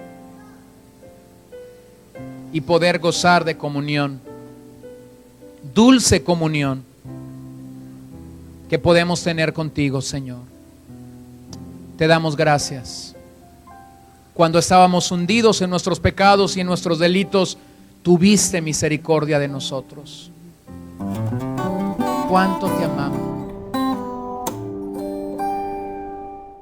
y poder gozar de comunión, dulce comunión que podemos tener contigo, Señor. Te damos gracias. Cuando estábamos hundidos en nuestros pecados y en nuestros delitos, tuviste misericordia de nosotros. ¿Cuánto te